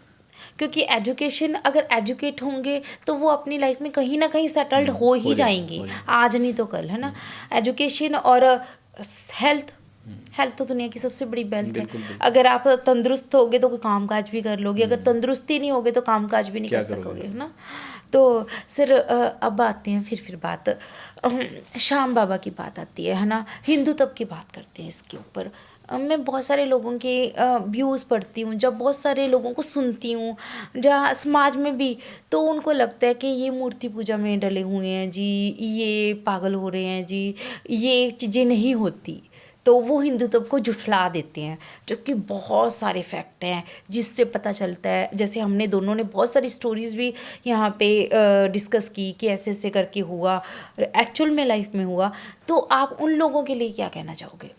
क्योंकि एजुकेशन, अगर एजुकेट होंगे तो वो अपनी लाइफ में कहीं ना कहीं सेटल्ड हो ही जाएंगी, आज नहीं तो कल, है ना। एजुकेशन और हेल्थ, हेल्थ तो दुनिया की सबसे बड़ी वेल्थ है। अगर आप तंदुरुस्त होगे तो काम काज भी कर लोगे, अगर तंदुरुस्ती नहीं होगे तो काम काज भी नहीं कर सकोगे, है ना। तो सर अब आते हैं फिर बात श्याम बाबा की बात आती है ना, हिंदुत्व की बात करते हैं इसके ऊपर। मैं बहुत सारे लोगों के व्यूज़ पढ़ती हूँ, जब बहुत सारे लोगों को सुनती हूँ जहाँ समाज में भी, तो उनको लगता है कि ये मूर्ति पूजा में डले हुए हैं जी, ये पागल हो रहे हैं जी, ये चीज़ें नहीं होती, तो वो हिंदुत्व को झुठला देते हैं। जबकि बहुत सारे फैक्ट हैं जिससे पता चलता है, जैसे हमने दोनों ने बहुत सारी स्टोरीज़ भी यहाँ पे डिस्कस की कि ऐसे ऐसे करके हुआ, एक्चुअल में लाइफ में हुआ। तो आप उन लोगों के लिए क्या कहना चाहोगे?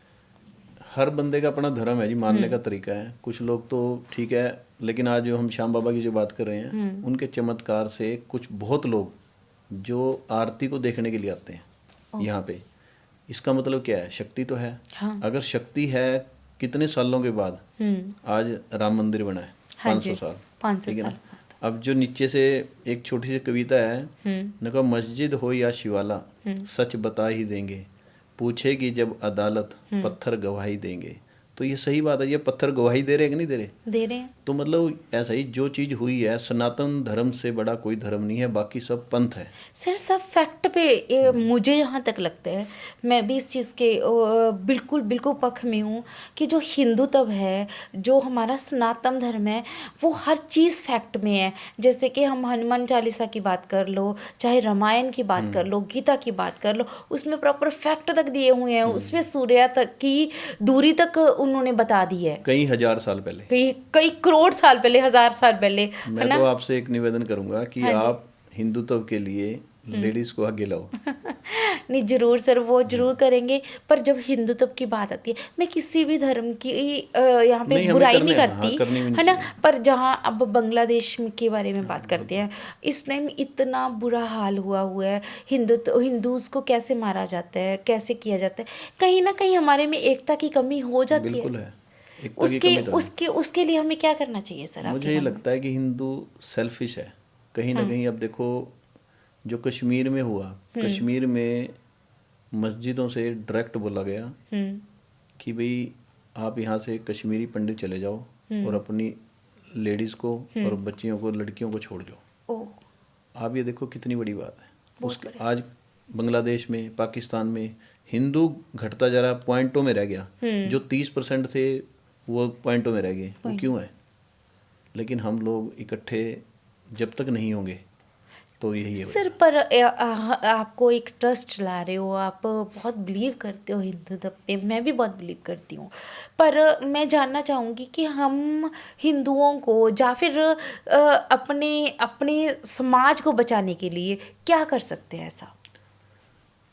हर बंदे का अपना धर्म है जी, मानने का तरीका है। कुछ लोग तो ठीक है, लेकिन आज जो हम श्याम बाबा की जो बात कर रहे हैं, उनके चमत्कार से कुछ बहुत लोग जो आरती को देखने के लिए आते हैं यहाँ पे, इसका मतलब क्या है? शक्ति तो है। हाँ। अगर शक्ति है, कितने सालों के बाद आज राम मंदिर बना है, 500 साल, 500 ठीक है ना। साल। अब जो नीचे से एक छोटी सी कविता है, न कहा मस्जिद हो या शिवाला, सच बता ही देंगे, पूछेगी जब अदालत, पत्थर गवाही देंगे। तो ये सही बात है, ये पत्थर गवाही दे रहे हैं कि नहीं दे रहे? दे रहे हैं। तो मतलब ऐसा ही जो चीज़ हुई है, सनातन धर्म से बड़ा कोई धर्म नहीं है, बाकी सब पंथ है। सर सब फैक्ट पे मुझे यहाँ तक लगता है, मैं भी इस चीज़ के बिल्कुल बिल्कुल पक्ष में हूँ कि जो हिंदुत्व है, जो हमारा सनातन धर्म है, वो हर चीज़ फैक्ट में है। जैसे कि हम हनुमान चालीसा की बात कर लो, चाहे रामायण की बात कर लो, गीता की बात कर लो, उसमें प्रॉपर फैक्ट तक दिए हुए हैं, उसमें सूर्य तक की दूरी तक उन्होंने बता दी है, कई हजार साल पहले, कई करोड़ साल पहले, 1000 साल पहले, है मैं ना। तो आपसे एक निवेदन करूंगा कि हाँ जी। आप हिंदुत्व के लिए लेडीज को आगे लाओ। नहीं जरूर सर, वो जरूर करेंगे। पर जब हिंदुत्व की बात आती है, मैं किसी भी धर्म की यहाँ पे नहीं, हमें बुराई नहीं हाँ, करती, करनी भी नहीं है ना। चाहिए। पर जहाँ अब बांग्लादेश के बारे में बात करते हैं, इस टाइम इतना बुरा हाल हुआ है, हिंदूज को कैसे मारा जाता है, कैसे किया जाता है, कहीं ना कहीं हमारे में एकता की कमी हो जाती बिल्कुल है। है, एकता की कमी तो है। उसके लिए हमें क्या करना चाहिए सर? मुझे ये लगता है कि हिंदू सेल्फिश है कहीं ना कहीं। अब देखो जो कश्मीर में हुआ, कश्मीर में मस्जिदों से डायरेक्ट बोला गया कि भाई आप यहाँ से कश्मीरी पंडित चले जाओ और अपनी लेडीज को और बच्चियों को, लड़कियों को छोड़ जाओ। ओह, आप ये देखो कितनी बड़ी बात है। उसके आज बांग्लादेश में, पाकिस्तान में हिंदू घटता जा रहा, पॉइंटों में रह गया। जो 30% थे वो पॉइंटों में रह गए। वो क्यों है? लेकिन हम लोग इकट्ठे जब तक नहीं होंगे तो यही है सर। पर आपको एक ट्रस्ट चला रहे हो, आप बहुत बिलीव करते हो हिंदुत्व पे, मैं भी बहुत बिलीव करती हूँ। पर मैं जानना चाहूँगी कि हम हिंदुओं को या फिर अपने अपने समाज को बचाने के लिए क्या कर सकते हैं ऐसा?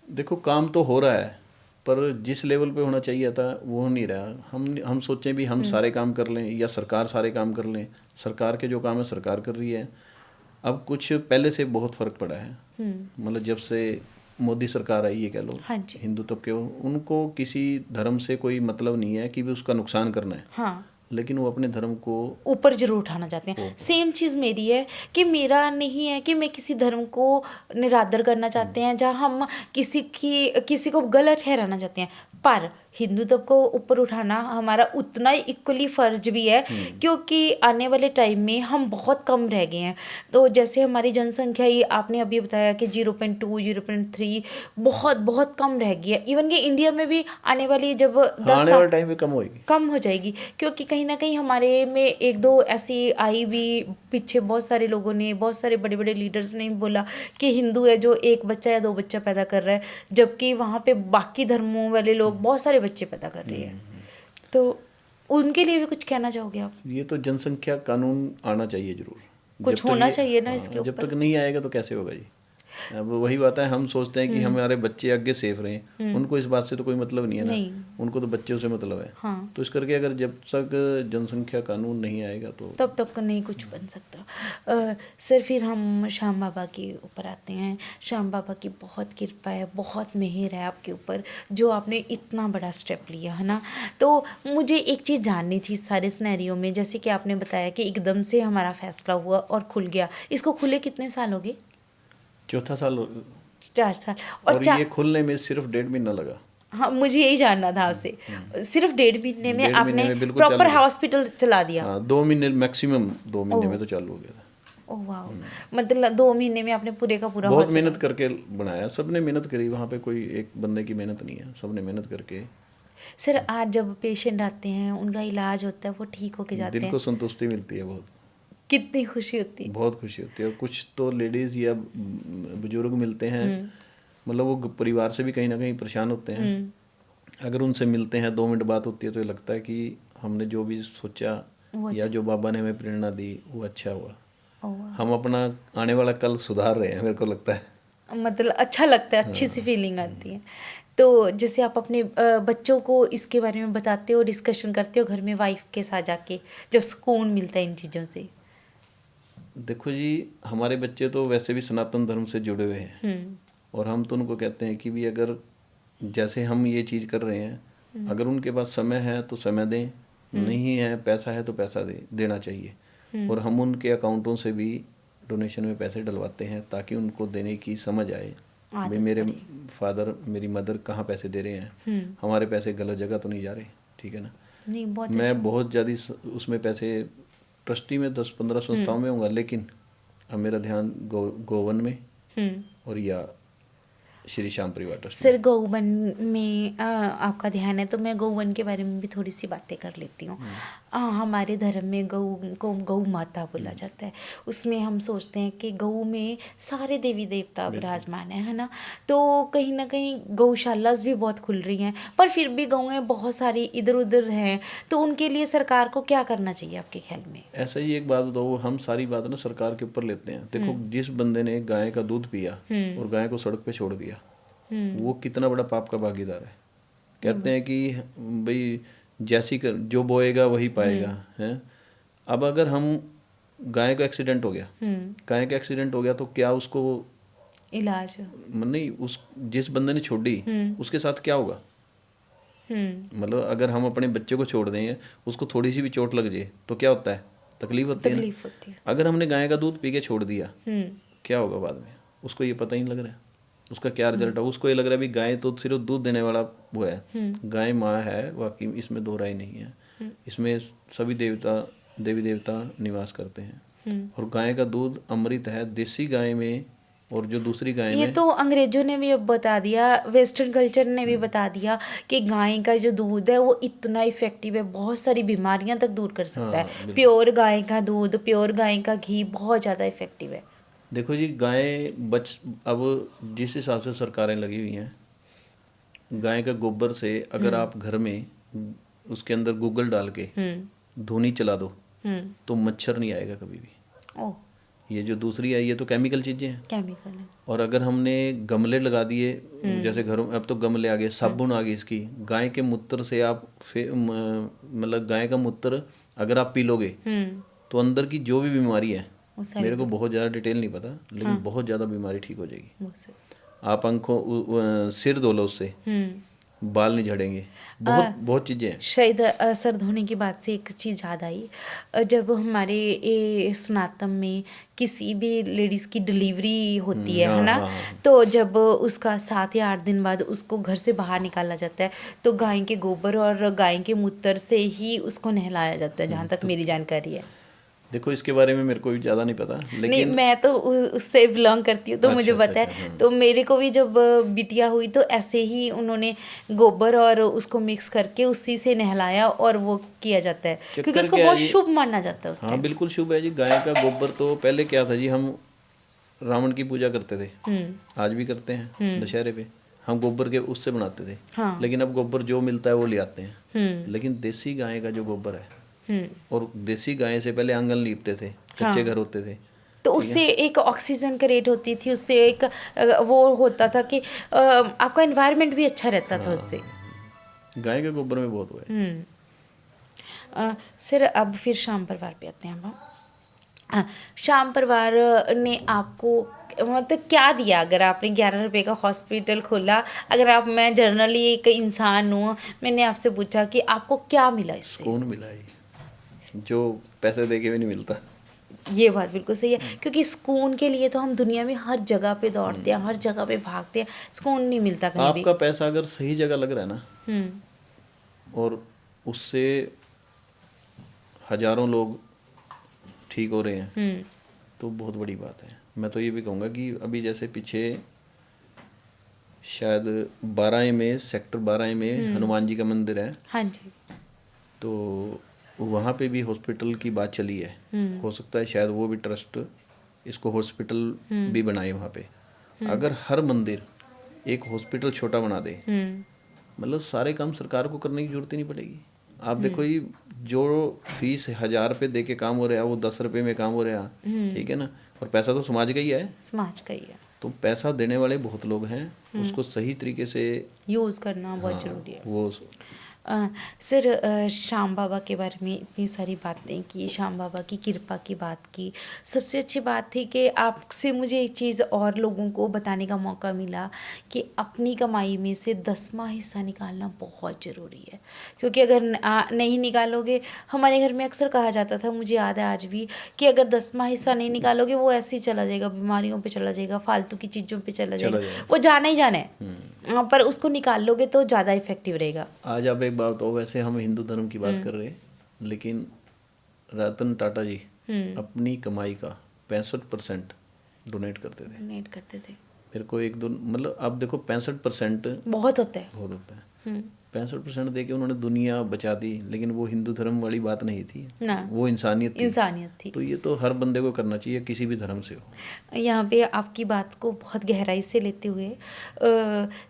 देखो काम तो हो रहा है, पर जिस लेवल पे होना चाहिए था वो हो नहीं रहा। हम सोचें भी हम सारे काम कर लें या सरकार सारे काम कर लें। सरकार के जो काम है सरकार कर रही है। अब कुछ पहले से बहुत फर्क पड़ा है, मतलब जब से मोदी सरकार आई, ये कह लो, हाँ जी। हिंदुत्व के उनको किसी धर्म से कोई मतलब नहीं है कि भी उसका नुकसान करना है। हाँ, लेकिन वो अपने धर्म को ऊपर जरूर उठाना चाहते हैं। सेम चीज़ मेरी है कि मेरा नहीं है कि मैं किसी धर्म को निरादर करना चाहते हैं, जहाँ हम किसी को गलत ठहराना चाहते हैं। पर हिंदुत्व को ऊपर उठाना हमारा उतना ही इक्वली फर्ज भी है, क्योंकि आने वाले टाइम में हम बहुत कम रह गए हैं। तो जैसे हमारी जनसंख्या ही आपने अभी बताया कि 0.2 0.3 बहुत बहुत कम रह गई है। इवन कि इंडिया में भी आने वाली जब हाँ, 10 आने वाले टाइम में कम होएगी। कम हो जाएगी, क्योंकि कहीं ना कहीं हमारे में एक दो ऐसी आई भी, पीछे बहुत सारे लोगों ने, बहुत सारे बड़े बड़े लीडर्स ने बोला कि हिंदू है जो एक बच्चा या दो बच्चा पैदा कर रहा है, जबकि वहाँ पे बाकी धर्मों वाले लोग बहुत सारे बच्चे पैदा कर रहे हैं। तो उनके लिए भी कुछ कहना चाहोगे आप? ये तो जनसंख्या कानून आना चाहिए जरूर। कुछ जब तक होना ये- चाहिए ना हाँ, इसके जब ऊपर। तक नहीं आएगा तो कैसे होगा जी। अब वही बात है, हम सोचते हैं कि हमारे बच्चे आगे सेफ रहें, उनको इस बात से तो कोई मतलब नहीं है ना, नहीं। उनको तो बच्चों से मतलब है। हाँ, तो इस करके अगर जब तक जनसंख्या कानून नहीं आएगा तो तब तक नहीं कुछ बन सकता। सर फिर हम श्याम बाबा के ऊपर आते हैं। श्याम बाबा की बहुत कृपा है, बहुत मेहर है आपके ऊपर, जो आपने इतना बड़ा स्टेप लिया है ना। तो मुझे एक चीज़ जाननी थी इस सारे सिनेरियो में, जैसे कि आपने बताया कि एकदम से हमारा फैसला हुआ और खुल गया। इसको खुले कितने साल हो गए? चौथा साल 4 साल। और ये खुलने में सिर्फ 1.5 महीना लगा। हाँ, मुझे यही जानना था आपसे। सिर्फ 1.5 महीने में 1.5 महीने आपने में बिल्कुल प्रॉपर चालू हो गया। हॉस्पिटल चला दिया? हाँ, 2 महीने मैक्सिमम, 2 महीने ओह। में तो चालू हो गया था। ओह वाह, मतलब 2 महीने में आपने पूरे का पूरा बहुत हॉस्पिटल। मेहनत करके बनाया, सबने मेहनत करी, वहाँ पे कोई एक बंदे की मेहनत नहीं है, सबने मेहनत करके। सर आज जब पेशेंट आते हैं, उनका इलाज होता है, वो ठीक होके जाते दिल को हैं, संतुष्टि मिलती है बहुत, कितनी खुशी होती है। बहुत खुशी होती है। और कुछ तो लेडीज़ या बुजुर्ग मिलते हैं, मतलब वो परिवार से भी कहीं ना कहीं परेशान होते हैं, अगर उनसे मिलते हैं 2 मिनट बात होती है तो ये लगता है कि हमने जो भी सोचा वो या जो बाबा ने हमें प्रेरणा दी वो अच्छा हुआ। ओह वाह। हम अपना आने वाला कल सुधार रहे हैं, मेरे को लगता है। मतलब अच्छा लगता है, अच्छी सी फीलिंग आती है। तो जैसे आप अपने बच्चों को इसके बारे में बताते हो, डिस्कशन करते हो घर में वाइफ के साथ जाके, जब सुकून मिलता है इन चीज़ों से? देखो जी, हमारे बच्चे तो वैसे भी सनातन धर्म से जुड़े हुए हैं, और हम तो उनको कहते हैं कि भी अगर जैसे हम ये चीज़ कर रहे हैं, अगर उनके पास समय है तो समय दें, नहीं है पैसा है तो पैसा देना चाहिए। और हम उनके अकाउंटों से भी डोनेशन में पैसे डलवाते हैं ताकि उनको देने की समझ आए, भाई मेरे फादर मेरी मदर कहाँ पैसे दे रहे हैं, हमारे पैसे गलत जगह तो नहीं जा रहे, ठीक है ना। नहीं, बहुत मैं बहुत ज़्यादा उसमें पैसे ट्रस्टी में 10-15 संस्थाओं में होऊंगा, लेकिन अब मेरा ध्यान गोवन में और या श्री श्याम परिवार ट्रस्ट में। सर गौवन में आपका ध्यान है, तो मैं गौवन के बारे में भी थोड़ी सी बातें कर लेती हूँ। हमारे धर्म में गौ को गौ माता बोला जाता है। उसमें हम सोचते हैं कि गौ में सारे देवी देवता विराजमान है ना। तो कहीं ना कहीं गौशालास भी बहुत खुल रही हैं, पर फिर भी गौएं बहुत सारी इधर उधर हैं। तो उनके लिए सरकार को क्या करना चाहिए आपके ख्याल में? ऐसा ही एक बात बताओ, हम सारी बात ना सरकार के ऊपर लेते हैं। देखो, जिस बंदे ने गाय का दूध पिया और गाय को सड़क पे छोड़ दिया, वो कितना बड़ा पाप का भागीदार है। कहते हैं कि भाई जैसी जो बोएगा वही पाएगा, है। अब अगर हम गाय का एक्सीडेंट हो गया, गाय का एक्सीडेंट हो गया तो क्या उसको इलाज नहीं, उस जिस बंदे ने छोड़ी उसके साथ क्या होगा? मतलब अगर हम अपने बच्चे को छोड़ देंगे, उसको थोड़ी सी भी चोट लग जाए तो क्या होता है? तकलीफ होती है ना। अगर हमने गाय का दूध पी के छोड़ दिया, क्या होगा बाद में? उसको ये पता ही नहीं लग रहा है उसका क्या रिजल्ट है। उसको ये लग रहा है भी गाय तो सिर्फ दूध देने वाला वो है, गाय माँ है, वाकई इसमें दो राय नहीं है। इसमें सभी देवी देवता निवास करते हैं, और गाय का दूध अमृत है। देसी गाय में और जो दूसरी गाय ये में, तो अंग्रेजों ने भी अब बता दिया, वेस्टर्न कल्चर ने भी बता दिया कि गाय का जो दूध है वो इतना इफेक्टिव है, बहुत सारी बीमारियां तक दूर कर सकता है। प्योर गाय का दूध, प्योर गाय का घी बहुत ज़्यादा इफेक्टिव है। देखो जी, गाय अब जिस हिसाब से सरकारें लगी हुई हैं, गाय का गोबर से अगर आप घर में उसके अंदर गूगल डाल के धुनी चला दो तो मच्छर नहीं आएगा कभी भी। ओह, ये जो दूसरी है ये तो केमिकल चीज़ें हैं। केमिकल है। और अगर हमने गमले लगा दिए, जैसे घरों में अब तो गमले आ गए, साबुन आ गई इसकी, गाय के मूत्र से आप मतलब गाय का मूत्र अगर आप पी लोगे तो अंदर की जो भी बीमारी है, मेरे को बहुत ज़्यादा डिटेल नहीं पता, लेकिन बहुत ज़्यादा बीमारी ठीक हो जाएगी। आप आंखों सिर धो लो उससे, बाल नहीं झड़ेंगे, बहुत बहुत चीज़ें हैं। शायद सर धोने की बात से एक चीज़ याद आई। जब हमारे स्नातम में किसी भी लेडीज़ की डिलीवरी होती है हाँ ना, हाँ हाँ। तो जब उसका 7 या 8 दिन बाद उसको घर से बाहर निकाला जाता है, तो गाय के गोबर और गाय के मूत्र से ही उसको नहलाया जाता है, जहाँ तक मेरी जानकारी है। देखो इसके बारे में मेरे को भी ज़्यादा नहीं पता, नहीं, लेकिन मैं तो उससे बिलोंग करती हूँ, तो मुझे अच्छा पता है। हाँ। तो मेरे को भी जब बिटिया हुई तो ऐसे ही उन्होंने गोबर और उसको मिक्स करके उसी से नहलाया और वो किया जाता है, क्योंकि चक्कर उसको क्या है बहुत जी, शुभ माना जाता है उस हाँ टाइम। बिल्कुल शुभ है जी। गाय का गोबर तो पहले क्या था जी, हम रावण की पूजा करते थे, आज भी करते हैं दशहरे पे, हम गोबर के उससे बनाते थे। हाँ। लेकिन अब गोबर जो मिलता है वो ले आते हैं। लेकिन देसी गाय का जो गोबर है, और देसी गाय से पहले आंगन लीपते थे, कच्चे घर होते थे। तो उससे एक ऑक्सीजन का रेट होती थी, उससे एक वो होता था कि आपका एनवायरनमेंट भी अच्छा रहता था उससे। गाय के गोबर में बहुत हुआ है। सर अब फिर शाम परिवार पे आते हैं हम। शाम परिवार ने आपको मतलब क्या दिया? अगर आपने 11 रुपए का हॉस्पिटल खोला, अगर आप, मैं जर्नली एक इंसान हूँ, मैंने आपसे पूछा कि आपको क्या मिला इससे? सुकून मिला है जो पैसे दे के भी नहीं मिलता। ये बात बिल्कुल सही है, क्योंकि सुकून के लिए तो हम दुनिया में हर जगह पे दौड़ते हैं, हर जगह पे भागते हैं, सुकून नहीं मिलता कहीं भी। आपका पैसा अगर सही जगह लग रहा है ना, और उससे हजारों लोग ठीक हो रहे हैं, तो बहुत बड़ी बात है। मैं तो ये भी कहूँगा कि अभी जैसे पीछे शायद 12 में, सेक्टर 12 में हनुमान जी का मंदिर है, हाँ जी। तो वहाँ पे भी हॉस्पिटल की बात चली है। हो सकता है शायद वो भी ट्रस्ट इसको हॉस्पिटल भी बनाए वहाँ पे। अगर हर मंदिर एक हॉस्पिटल छोटा बना दे, मतलब सारे काम सरकार को करने की जरूरत ही नहीं पड़ेगी। आप देखो ये जो फीस 1000 रुपये दे के काम हो रहा है, वो 10 रुपये में काम हो रहा है, ठीक है ना, और पैसा तो समाज का ही है। समाज का ही है। तो पैसा देने वाले बहुत लोग हैं, उसको सही तरीके से यूज़ करना बहुत ज़रूरी है। वो सर श्याम बाबा के बारे में इतनी सारी बातें की, श्याम बाबा की कृपा की बात की। सबसे अच्छी बात थी कि आपसे मुझे एक चीज़ और लोगों को बताने का मौका मिला कि अपनी कमाई में से 10वां हिस्सा निकालना बहुत ज़रूरी है, क्योंकि अगर नहीं निकालोगे, हमारे घर में अक्सर कहा जाता था, मुझे याद है आज भी, कि अगर 10वां हिस्सा नहीं निकालोगे वो ऐसे ही चला जाएगा, बीमारियों पे चला जाएगा, फालतू की चीज़ों पे चला जाएगा, वो जाना ही जाना है। पर उसको निकाल लोगे तो ज़्यादा इफेक्टिव रहेगा। आज आप एक बात हो, वैसे हम हिंदू धर्म की बात कर रहे हैं, लेकिन रतन टाटा जी अपनी कमाई का 65% डोनेट करते थे। डोनेट करते थे। मेरे को एक दो, मतलब आप देखो 65% बहुत होता है। बहुत होता है। 65% दे के उन्होंने दुनिया बचा दी, लेकिन वो हिंदू धर्म वाली बात नहीं थी ना, वो इंसानियत थी। इंसानियत थी। तो ये तो हर बंदे को करना चाहिए, किसी भी धर्म से हो। यहाँ पे आपकी बात को बहुत गहराई से लेते हुए,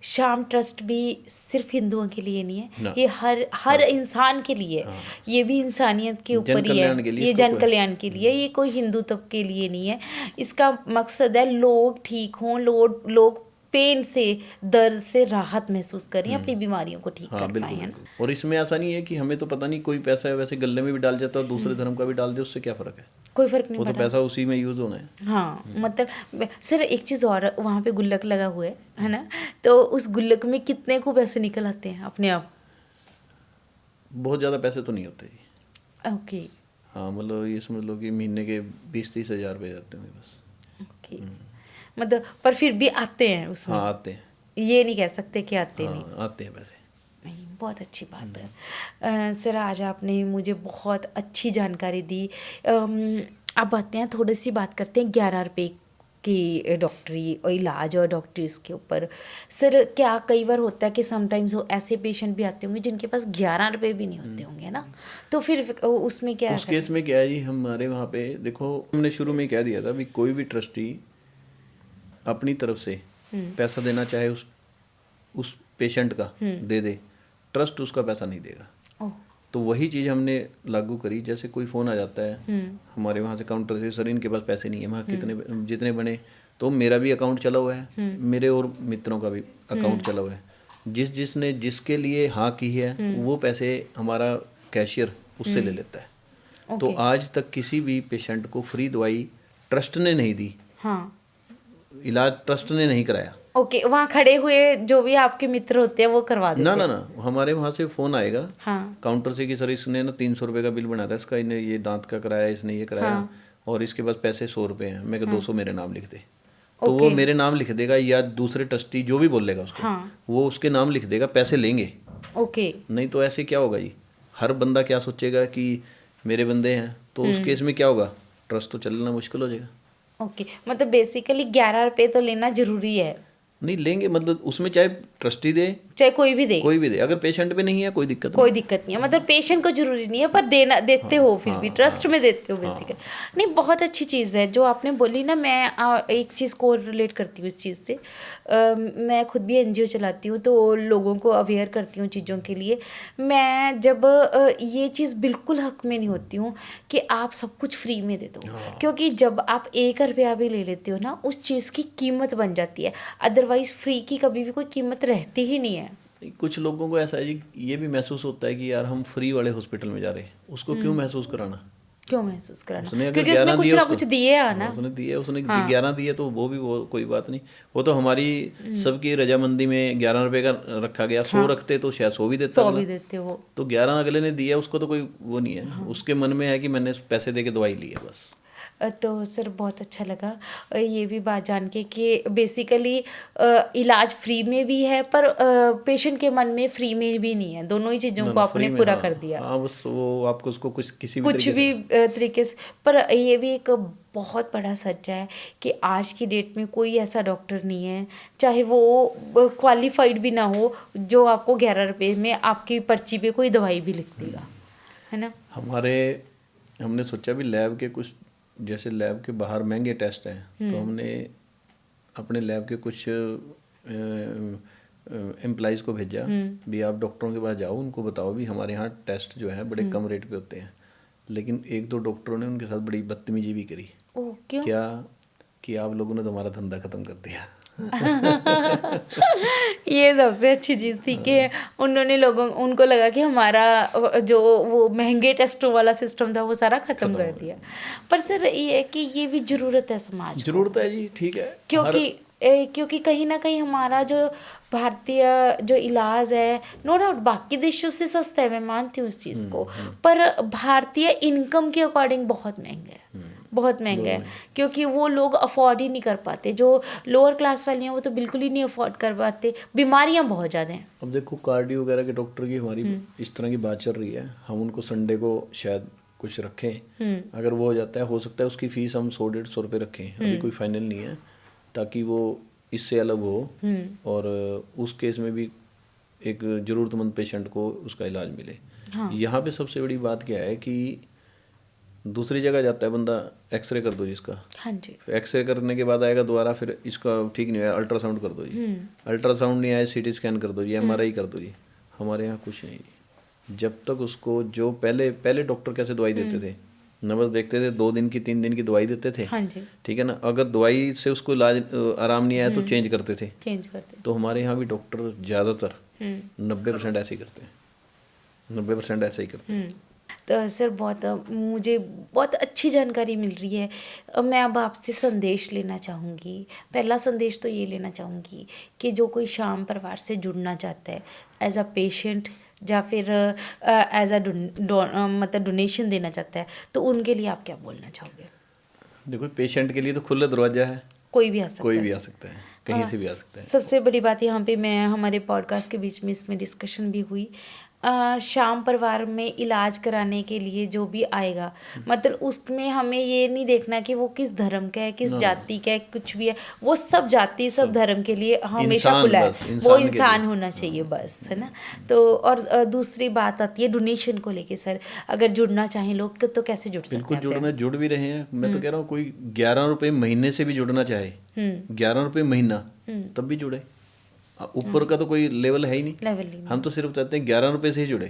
श्याम ट्रस्ट भी सिर्फ हिंदुओं के लिए नहीं है, ये हर इंसान के लिए, ये भी इंसानियत के ऊपर ही है, ये जन कल्याण के लिए, ये कोई हिंदुत्व के लिए नहीं है। इसका मकसद है लोग ठीक हों, लोग पेन से, दर्द से राहत महसूस करें, अपनी बीमारियों को ठीक कर पाए, है ना। और इसमें ऐसा नहीं है कि हमें तो पता नहीं, कोई पैसा है वैसे गले में भी डाल जाता है, दूसरे धर्म का भी डाल दे, उससे क्या फ़र्क है? कोई फ़र्क नहीं वो पड़ा। तो पैसा उसी में यूज़ होना है। हाँ, मतलब सर एक चीज़ और, वहाँ पे गुल्लक लगा हुआ है ना, तो उस गुल्लक में कितने को पैसे निकल आते हैं अपने आप? बहुत ज़्यादा पैसे तो नहीं होते जी। ओके। हाँ, मतलब ये समझ लो कि महीने के 20-30 हज़ार रुपये जाते होंगे बस। ओके, मतलब पर फिर भी आते हैं उसमें। हाँ आते हैं, ये नहीं कह सकते कि आते नहीं। आते हैं पैसे। नहीं, बहुत अच्छी बात है। सर आज आपने मुझे बहुत अच्छी जानकारी दी। अब आते हैं, थोड़ी सी बात करते हैं 11 रुपये की डॉक्टरी और इलाज और डॉक्टर्स के ऊपर। सर क्या कई बार होता है कि समटाइम्स वो ऐसे पेशेंट भी आते होंगे जिनके पास 11 रुपये भी नहीं होते होंगे ना, तो फिर उसमें क्या उस केस में क्या है जी, हमारे वहाँ पे देखो, हमने शुरू में कह दिया था भी कोई भी ट्रस्टी अपनी तरफ से पैसा देना चाहे उस पेशेंट का दे दे, ट्रस्ट उसका पैसा नहीं देगा। तो वही चीज़ हमने लागू करी। जैसे कोई फ़ोन आ जाता है हमारे वहाँ से काउंटर से, सर इनके पास पैसे नहीं है, वहाँ कितने जितने बने, तो मेरा भी अकाउंट चला हुआ है, मेरे और मित्रों का भी अकाउंट चला हुआ है, जिसने जिसके लिए हाँ की है वो पैसे हमारा कैशियर उससे ले लेता है। तो आज तक किसी भी पेशेंट को फ्री दवाई ट्रस्ट ने नहीं दी। हाँ, इलाज ट्रस्ट ने नहीं कराया। ओके, वहाँ खड़े हुए जो भी आपके मित्र होते हैं वो करवा देते ना हैं? ना ना, हमारे वहाँ से फ़ोन आएगा हाँ काउंटर से कि सर इसने ना 300 रुपये का बिल बनाया था, इसका इन्हें ये दांत का कराया, इसने ये कराया हाँ और इसके पास पैसे 100 रुपये हैं। मैं कहा 200 मेरे नाम लिख दे। तो वो ओके मेरे नाम लिख देगा या दूसरे ट्रस्टी जो भी बोलेगा उसको, हाँ वो उसके नाम लिख देगा, पैसे लेंगे। ओके नहीं तो ऐसे क्या होगा जी, हर बंदा क्या सोचेगा कि मेरे बंदे हैं, तो उस केस में क्या होगा, ट्रस्ट तो चलना मुश्किल हो जाएगा। ओके, मतलब बेसिकली 11 रुपए तो लेना जरूरी है, नहीं लेंगे, मतलब उसमें चाहे ट्रस्टी दे, चाहे कोई भी दे, कोई भी दे, अगर पेशेंट पे नहीं है कोई दिक्कत कोई दिक्कत नहीं है। मतलब पेशेंट को जरूरी नहीं है पर देना देते हो, फिर भी ट्रस्ट में देते हो बेसिकली। नहीं, बहुत अच्छी चीज़ है जो आपने बोली ना। मैं एक चीज़ को रिलेट करती हूँ इस चीज़ से। मैं खुद भी एनजीओ चलाती हूँ तो लोगों को अवेयर करती हूँ चीज़ों के लिए। मैं जब ये चीज़ बिल्कुल हक में नहीं होती हूँ कि आप सब कुछ फ्री में दे दो, क्योंकि जब आप 1 रुपया भी ले लेते हो ना, उस चीज़ की कीमत बन जाती है। अदरवाइज फ्री की कभी भी कोई कीमत रहती ही नहीं है। कुछ लोगों को ऐसा है जी, ये भी महसूस होता है कि यार हम फ्री वाले हॉस्पिटल में जा रहे हैं, उसको क्यों महसूस कराना। क्यों महसूस कराना, उसने अगर क्योंकि उसने 11 कुछ दिए ना उसको, कुछ दिए है हाँ, ना। उसने दिए, उसने 11 दिए तो वो कोई बात नहीं, वो तो हमारी सबकी रजामंदी में 11 रुपए का रखा गया। 100 रखते तो शायद 100 भी देता 100 अगला। भी देते हो। तो 11 अगले ने दिया, उसको तो कोई वो नहीं है, उसके मन में है कि मैंने पैसे दे के दवाई ली है बस। तो सर बहुत अच्छा लगा ये भी बात जान के कि बेसिकली इलाज फ्री में भी है पर पेशेंट के मन में फ्री में भी नहीं है। दोनों ही चीज़ों को आपने फ्री में, पूरा हाँ कर दिया, हाँ, बस वो आपको उसको कुछ किसी भी कुछ तरीके भी से। तरीके से। पर ये भी एक बहुत बड़ा सच है कि आज की डेट में कोई ऐसा डॉक्टर नहीं है, चाहे वो क्वालिफाइड भी ना हो, जो आपको 11 रुपए में आपकी पर्ची पे कोई दवाई भी लिख देगा, है ना। हमने सोचा भी लैब के कुछ, जैसे लैब के बाहर महंगे टेस्ट हैं, तो हमने अपने लैब के कुछ एम्प्लॉइज़ को भेजा भी आप डॉक्टरों के पास जाओ, उनको बताओ भी हमारे यहाँ टेस्ट जो है बड़े कम रेट पे होते हैं। लेकिन 1-2 डॉक्टरों ने उनके साथ बड़ी बदतमीजी भी करी। ओह क्यों? क्या कि आप लोगों ने तो हमारा धंधा ख़त्म कर दिया। ये सबसे अच्छी चीज़ थी कि उन्होंने उनको लगा कि हमारा जो वो महंगे टेस्टों वाला सिस्टम था वो सारा ख़त्म कर दिया। पर सर ये है कि ये भी ज़रूरत है समाज को, ज़रूरत है जी, ठीक है। क्योंकि कहीं ना कहीं हमारा जो भारतीय जो इलाज है, नो डाउट बाकी देशों से सस्ता है, मैं मानती हूँ इस चीज़ को, पर भारतीय इनकम के अकॉर्डिंग बहुत महंगा है, बहुत महंगा है। क्योंकि वो लोग अफोर्ड ही नहीं कर पाते, जो लोअर क्लास वाले हैं वो तो बिल्कुल ही नहीं अफोर्ड कर पाते। बीमारियां बहुत ज़्यादा हैं। अब देखो कार्डियो वगैरह के डॉक्टर की हमारी इस तरह की बात चल रही है, हम उनको संडे को शायद कुछ रखें, अगर वो हो जाता है, हो सकता है उसकी फ़ीस हम 100-150 रुपये रखें, अभी कोई फाइनल नहीं है, ताकि वो इससे अलग हो और उस केस में भी एक ज़रूरतमंद पेशेंट को उसका इलाज मिले। यहाँ पे सबसे बड़ी बात क्या है कि दूसरी जगह जाता है बंदा, एक्सरे कर दो जी इसका, हाँ जी, एक्सरे करने के बाद आएगा दोबारा, फिर इसका ठीक नहीं हुआ अल्ट्रासाउंड कर दो जी, अल्ट्रासाउंड नहीं आया सीटी स्कैन कर दो जी, एमआरआई कर दो जी। हमारे यहाँ कुछ नहीं जी, जब तक उसको जो पहले डॉक्टर कैसे दवाई देते थे, नंबर देखते थे, 2 दिन की 3 दिन की दवाई देते थे, हाँ जी, ठीक है ना, अगर दवाई से उसको इलाज आराम नहीं आया तो चेंज करते थे। चेंज करते। तो हमारे यहाँ भी डॉक्टर ज़्यादातर 90% ऐसे ही करते हैं, 90% ऐसे ही करते हैं। तो सर मुझे बहुत अच्छी जानकारी मिल रही है। मैं अब आपसे संदेश लेना चाहूँगी। पहला संदेश तो ये लेना चाहूँगी कि जो कोई श्याम परिवार से जुड़ना चाहता है एज अ पेशेंट या फिर एज अ मतलब डोनेशन देना चाहता है, तो उनके लिए आप क्या बोलना चाहोगे? देखो पेशेंट के लिए तो खुला दरवाज़ा है, कोई भी आ सकता कोई है, भी आ सकता है, कहीं से भी आ सकता है। सबसे बड़ी बात यहाँ पे मैं हमारे पॉडकास्ट के बीच में इसमें डिस्कशन भी हुई। श्याम परिवार में इलाज कराने के लिए जो भी आएगा, मतलब उसमें हमें ये नहीं देखना कि वो किस धर्म का है, किस जाति का है, कुछ भी है, वो सब जाति सब धर्म के लिए हमेशा इंसान खुला है, बस, वो इंसान के इंसान लिए। होना चाहिए बस, है ना। तो और दूसरी बात आती है डोनेशन को लेके। सर अगर जुड़ना चाहें लोग तो कैसे जुड़ सकते बिल्कुल हैं आपसे? जुड़ना, जुड़ भी रहे हैं। मैं तो कह रहा हूँ कोई 11 रुपये महीने से भी जुड़ना चाहे, 11 रुपये महीना तब भी जुड़े, ऊपर का तो कोई लेवल है ही नहीं। लेवल ही हम तो सिर्फ चाहते हैं 11 रुपये से ही जुड़े,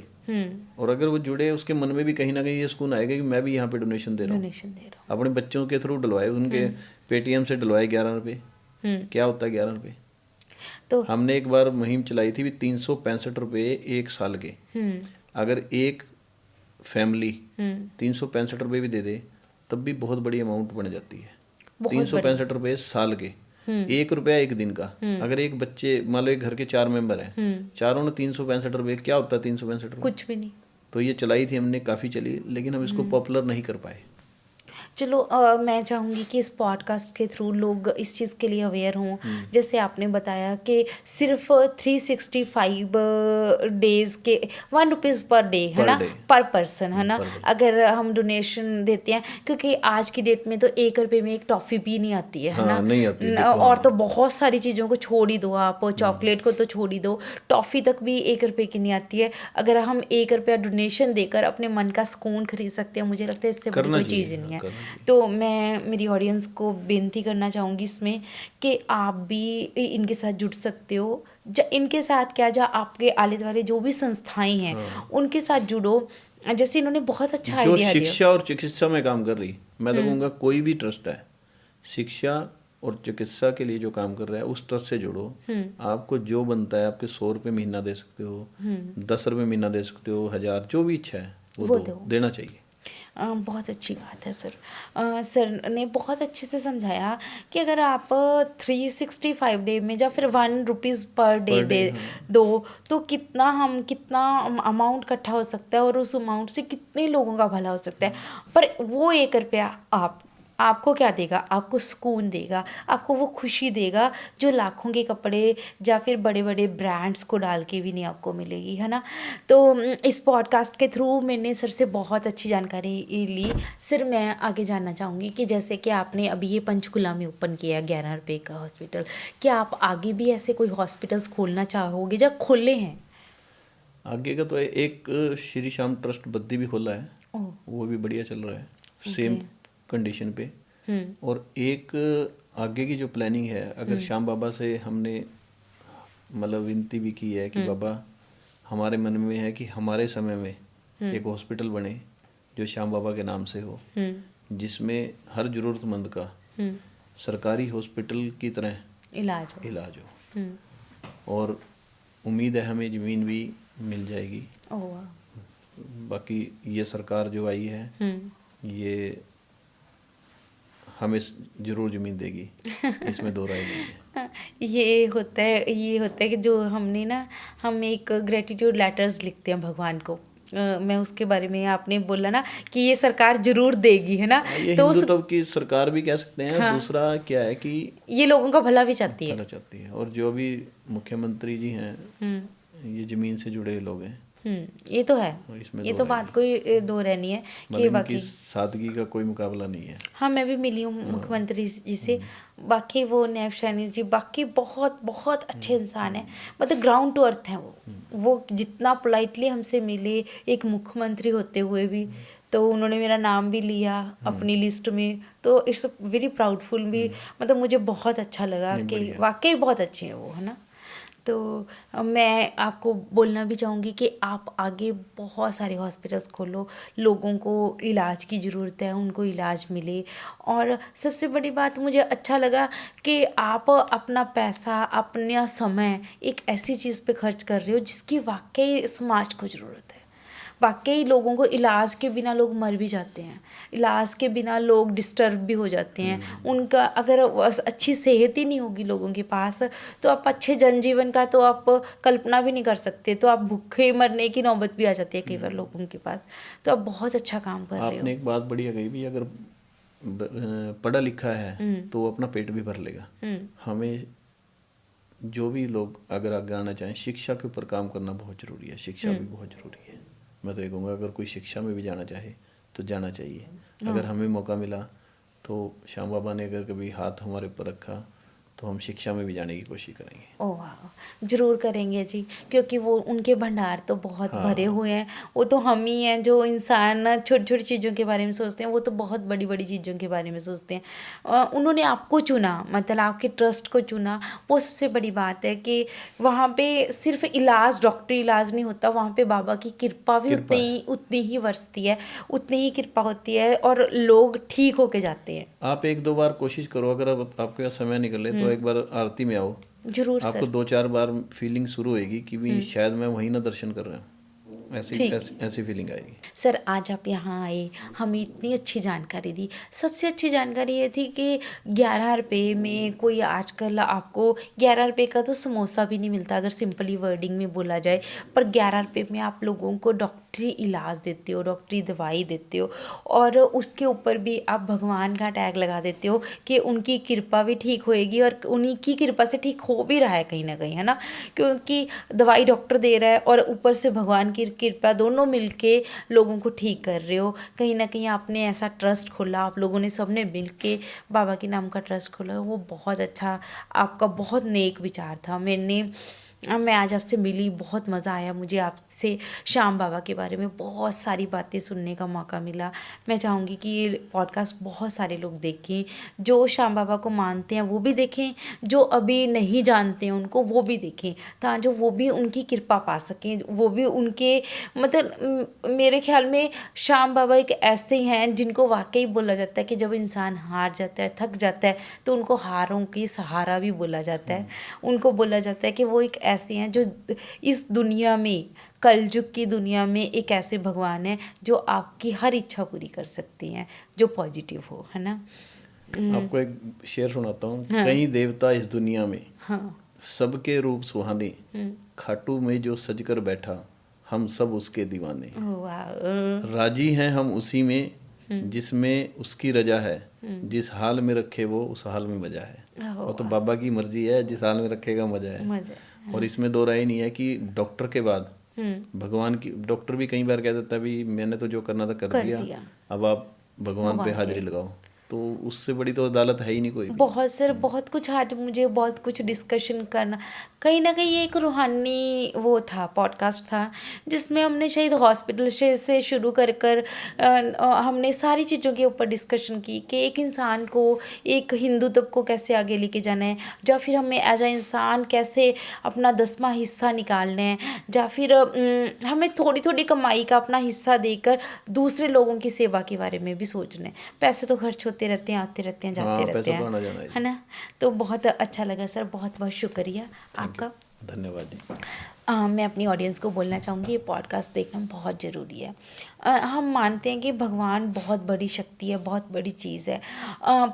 और अगर वो जुड़े उसके मन में भी कहीं ना कहीं ये सुकून आएगा कि मैं भी यहाँ पे डोनेशन दे रहा हूँ, डोनेशन दे रहा अपने बच्चों के थ्रू डलवाए, उनके पेटीएम से डलवाए 11 रुपये। हूँ। क्या होता है 11 रुपये? तो हमने एक बार मुहिम चलाई थी भी 365 रुपये 1 साल के, अगर एक फैमिली 365 रुपये भी दे दे तब भी बहुत बड़ी अमाउंट बन जाती है। बहुत 365 रुपये साल के, ₹1 एक दिन का। अगर एक बच्चे मान लो एक घर के 4 मेंबर हैं, चारों ने 365 रुपये, क्या होता है 365 रुपये? कुछ भी नहीं। तो ये चलाई थी हमने, काफ़ी चली, लेकिन हम इसको पॉपुलर नहीं कर पाए। चलो मैं चाहूँगी कि इस पॉडकास्ट के थ्रू लोग इस चीज़ के लिए अवेयर हों। जैसे आपने बताया कि सिर्फ 365 डेज के ₹1 पर डे है पर ना, डे। पर पर्सन है ना, पर पर्सन। अगर हम डोनेशन देते हैं, क्योंकि आज की डेट में तो ₹1 में एक टॉफ़ी भी नहीं आती है ना। हाँ, नहीं आती, देखो, और हाँ। तो बहुत सारी चीज़ों को छोड़ ही दो, आप चॉकलेट को तो छोड़ ही दो, टॉफ़ी तक भी ₹1 की नहीं आती है। अगर हम ₹1 डोनेशन देकर अपने मन का सुकून खरीद सकते हैं, मुझे लगता है इससे बड़ी करना कोई चाहिए, चीज़ नहीं है। करना चाहिए। तो मैं मेरी ऑडियंस को बेनती करना चाहूँगी इसमें कि आप भी इनके साथ जुड़ सकते हो। इनके साथ क्या, जो आपके आले दुआले जो भी संस्थाएं हैं उनके साथ जुड़ो। जैसे इन्होंने बहुत अच्छा जो आइडिया दिया। शिक्षा और चिकित्सा में काम कर रही, मैं तो कहूँगा कोई भी ट्रस्ट है, शिक्षा और चिकित्सा के लिए जो काम कर रहा है उस ट्रस्ट से जुड़ो। आपको जो बनता है, आपके ₹100 महीना दे सकते हो, ₹10 महीना दे सकते हो, 1000, जो भी इच्छा है वो दो, देना चाहिए। बहुत अच्छी बात है सर। सर ने बहुत अच्छे से समझाया कि अगर आप 365 डे में या फिर ₹1 पर डे दे दो तो कितना अमाउंट इकट्ठा हो सकता है और उस अमाउंट से कितने लोगों का भला हो सकता है। पर वो ₹1 आपको क्या देगा? आपको सुकून देगा, आपको वो खुशी देगा जो लाखों के कपड़े या फिर बड़े बड़े ब्रांड्स को डाल के भी नहीं आपको मिलेगी, है ना। तो इस पॉडकास्ट के थ्रू मैंने सर से बहुत अच्छी जानकारी ली। सर मैं आगे जानना चाहूँगी कि जैसे कि आपने अभी ये पंचकुला में ओपन किया ₹11 का हॉस्पिटल, क्या आप आगे भी ऐसे कोई हॉस्पिटल्स खोलना चाहोगे या खोले हैं? आगे का तो एक श्री श्याम ट्रस्ट बद्दी भी खोला है, वो भी बढ़िया चल रहा है, सेम कंडीशन पे। और एक आगे की जो प्लानिंग है, अगर श्याम बाबा से हमने मतलब विनती भी की है कि बाबा हमारे मन में है कि हमारे समय में एक हॉस्पिटल बने जो श्याम बाबा के नाम से हो, जिसमें हर जरूरतमंद का सरकारी हॉस्पिटल की तरह इलाज हो। और उम्मीद है हमें ज़मीन भी मिल जाएगी। बाकी ये सरकार जो आई है ये हमें ज़रूर ज़मीन देगी, इसमें दो राय नहीं है। ये होता है कि जो हमने ना, हम एक ग्रेटिट्यूड लेटर्स लिखते हैं भगवान को। मैं उसके बारे में, आपने बोला ना कि ये सरकार जरूर देगी, है ना। ये तो हिंदुत्व की सरकार भी कह सकते हैं। दूसरा क्या है कि ये लोगों का भला भी चाहती है। भला चाहती है। और जो भी मुख्यमंत्री जी हैं ये ज़मीन से जुड़े लोग हैं। ये तो है, ये तो बात कोई दो रहनी है कि बाकी सादगी का कोई मुकाबला नहीं है। हाँ, मैं भी मिली हूँ मुख्यमंत्री जी से। बाकी वो नैब सैनी जी बाकी बहुत बहुत अच्छे इंसान हैं, मतलब ग्राउंड टू अर्थ हैं वो जितना पोलाइटली हमसे मिले एक मुख्यमंत्री होते हुए भी, तो उन्होंने मेरा नाम भी लिया अपनी लिस्ट में, तो इट्स वेरी प्राउडफुल भी। मतलब मुझे बहुत अच्छा लगा कि वाकई बहुत अच्छे हैं वो, है ना। तो मैं आपको बोलना भी चाहूँगी कि आप आगे बहुत सारे हॉस्पिटल्स खोलो, लोगों को इलाज की ज़रूरत है, उनको इलाज मिले। और सबसे बड़ी बात मुझे अच्छा लगा कि आप अपना पैसा, अपना समय एक ऐसी चीज़ पे खर्च कर रहे हो जिसकी वाकई समाज को ज़रूरत है। वाकई लोगों को इलाज के बिना लोग मर भी जाते हैं, इलाज के बिना लोग डिस्टर्ब भी हो जाते हैं। उनका अगर अच्छी सेहत ही नहीं होगी लोगों के पास, तो आप अच्छे जनजीवन का तो आप कल्पना भी नहीं कर सकते, तो आप भूखे मरने की नौबत भी आ जाती है कई बार लोगों के पास। तो आप बहुत अच्छा काम कर रहे हो। आपने एक बात बढ़िया कही भी, अगर पढ़ा लिखा है तो वो अपना पेट भी भर लेगा। हमें जो भी लोग अगर आगे आना चाहें, शिक्षा के ऊपर काम करना बहुत ज़रूरी है। शिक्षा भी बहुत ज़रूरी है। मैं तो ये कहूँगा अगर कोई शिक्षा में भी जाना चाहे तो जाना चाहिए। अगर हमें मौका मिला तो श्याम बाबा ने अगर कभी हाथ हमारे ऊपर रखा तो हम शिक्षा में भी जाने की कोशिश करेंगे। ओह वाह, ज़रूर करेंगे जी, क्योंकि वो उनके भंडार तो बहुत भरे हुए हैं। वो तो हम ही हैं जो इंसान छोटी छोटी चीज़ों के बारे में सोचते हैं, वो तो बहुत बड़ी बड़ी चीज़ों के बारे में सोचते हैं। उन्होंने आपको चुना, मतलब आपके ट्रस्ट को चुना, वो सबसे बड़ी बात है कि वहाँ पे सिर्फ इलाज, डॉक्टरी इलाज नहीं होता, वहाँ पे बाबा की कृपा भी उतनी ही बरसती है, उतनी ही कृपा होती है और लोग ठीक होके जाते हैं। आप 1-2 बार कोशिश करो, अगर आपके पास समय निकले तो एक बार आरती में आओ। जरूर आपको 2-4 बार फीलिंग शुरू होएगी कि भी शायद मैं वहीं ना दर्शन कर रहा हूँ। ऐसी ठीक। ऐसी ऐसी फीलिंग आएगी। सर आज आप यहाँ आए, हमें इतनी अच्छी जानकारी दी। सबसे अच्छी जानकारी ये थी कि 11 रुपये में कोई आजकल आपको 11 रुपये का तो समोसा भी नहीं मिलता अगर सिंपली वर्डिंग में बोला जाए, पर 11 रुपये में आप लोगों को डॉक्टरी इलाज देते हो, डॉक्टरी दवाई देते हो, और उसके ऊपर भी आप भगवान का टैग लगा देते हो कि उनकी कृपा भी ठीक होएगी, और उन्हीं की कृपा से ठीक हो भी रहा है कहीं ना कहीं, है ना। क्योंकि दवाई डॉक्टर दे रहा है और ऊपर से भगवान की कृपा, दोनों मिलके लोगों को ठीक कर रहे हो। कहीं ना कहीं आपने ऐसा ट्रस्ट खोला, आप लोगों ने सबने मिलके बाबा के नाम का ट्रस्ट खोला, वो बहुत अच्छा, आपका बहुत नेक विचार था। मैं आज आपसे मिली, बहुत मज़ा आया मुझे आपसे श्याम बाबा के बारे में बहुत सारी बातें सुनने का मौका मिला। मैं चाहूँगी कि ये पॉडकास्ट बहुत सारे लोग देखें, जो श्याम बाबा को मानते हैं वो भी देखें, जो अभी नहीं जानते हैं उनको वो भी देखें, ताकि वो भी उनकी कृपा पा सकें, वो भी उनके मतलब मेरे ख्याल में श्याम बाबा एक ऐसे ही हैं जिनको वाकई बोला जाता है कि जब इंसान हार जाता है, थक जाता है, तो उनको हारों की सहारा भी बोला जाता है। उनको बोला जाता है कि वो एक ऐसे हैं जो इस दुनिया में, कलयुग की दुनिया में एक ऐसे भगवान हैं जो आपकी हर इच्छा पूरी कर सकती हैं, जो पॉजिटिव हो, है ना। आपको एक शेर सुनाता हूँ। हाँ। कई देवता इस दुनिया में, हाँ। सबके रूप सुहाने, खाटू में जो सजकर बैठा, हम सब उसके दीवाने। वाह। राजी हैं हम उसी में जिसमें उसकी रजा है, जिस हाल में रखे वो उस हाल में मजा है। और तो बाबा की मर्जी है, जिस हाल में रखेगा मजा है। मजा। और इसमें दो राय नहीं है कि डॉक्टर के बाद भगवान की, डॉक्टर भी कई बार कह देता है भी मैंने तो जो करना था कर दिया, अब आप भगवान पे हाजिरी लगाओ। तो उससे बड़ी तो अदालत है ही नहीं कोई भी। बहुत सर, बहुत कुछ आज मुझे बहुत कुछ डिस्कशन करना, कहीं ना कहीं ये एक रूहानी वो था, पॉडकास्ट था, जिसमें हमने शायद हॉस्पिटल से शुरू कर कर हमने सारी चीज़ों के ऊपर डिस्कशन की कि एक इंसान को, एक हिंदुत्व को कैसे आगे लेके जाना है, या फिर हमें एज अ इंसान कैसे अपना 10वां हिस्सा निकालना है, या फिर हमें थोड़ी थोड़ी कमाई का अपना हिस्सा देकर दूसरे लोगों की सेवा के बारे में भी सोचना है। पैसे तो खर्च होते रहते हैं, आते रहते हैं, जाते रहते पैसा तो आना हैं, जाना है ना। तो बहुत अच्छा लगा सर, बहुत बहुत शुक्रिया आपका। धन्यवाद जी। मैं अपनी ऑडियंस को बोलना चाहूँगी, ये पॉडकास्ट देखना बहुत ज़रूरी है। हम मानते हैं कि भगवान बहुत बड़ी शक्ति है, बहुत बड़ी चीज़ है,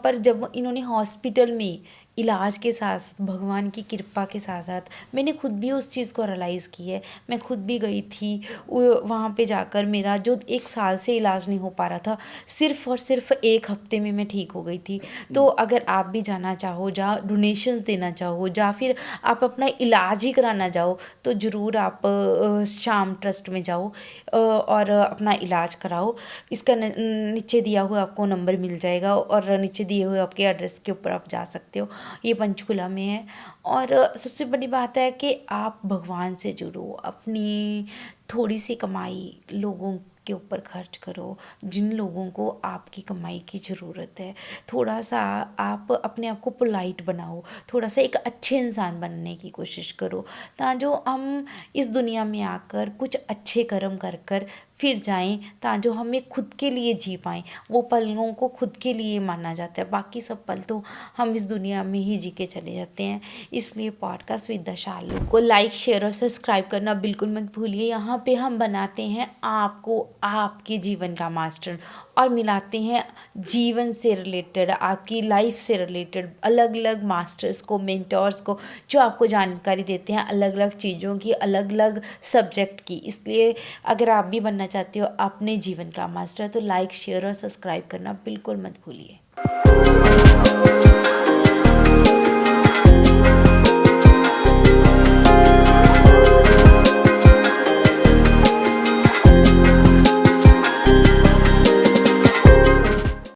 पर जब इन्होंने हॉस्पिटल में इलाज के साथ साथ भगवान की कृपा के साथ साथ मैंने खुद भी उस चीज़ को रियलाइज़ की है। मैं खुद भी गई थी वहाँ पे जाकर, मेरा जो 1 साल से इलाज नहीं हो पा रहा था, सिर्फ़ और सिर्फ 1 हफ्ते में मैं ठीक हो गई थी। तो अगर आप भी जाना चाहो, जहाँ डोनेशंस देना चाहो, या फिर आप अपना इलाज ही कराना चाहो, तो ज़रूर आप श्याम ट्रस्ट में जाओ और अपना इलाज कराओ। इसका नीचे दिया हुआ आपको नंबर मिल जाएगा, और नीचे दिए हुए आपके एड्रेस के ऊपर आप जा सकते हो। ये पंचकुला में है। और सबसे बड़ी बात है कि आप भगवान से जुड़ो, अपनी थोड़ी सी कमाई लोगों के ऊपर खर्च करो, जिन लोगों को आपकी कमाई की ज़रूरत है। थोड़ा सा आप अपने आप को पोलाइट बनाओ, थोड़ा सा एक अच्छे इंसान बनने की कोशिश करो, ताकि जो हम इस दुनिया में आकर कुछ अच्छे कर्म कर कर फिर जाएं, ताकि जो हमें खुद के लिए जी पाएँ। वो पलों को खुद के लिए माना जाता है, बाकी सब पल तो हम इस दुनिया में ही जी के चले जाते हैं। इसलिए पॉडकास्ट विद द शालू को लाइक, शेयर और सब्सक्राइब करना बिल्कुल मत भूलिए। यहाँ पे हम बनाते हैं आपको आपके जीवन का मास्टर, और मिलाते हैं जीवन से रिलेटेड, आपकी लाइफ से रिलेटेड अलग अलग मास्टर्स को, मेंटर्स को, जो आपको जानकारी देते हैं अलग अलग चीज़ों की, अलग अलग सब्जेक्ट की। इसलिए अगर आप भी बनना चाहते हो अपने जीवन का मास्टर, तो लाइक, शेयर और सब्सक्राइब करना बिल्कुल मत भूलिए।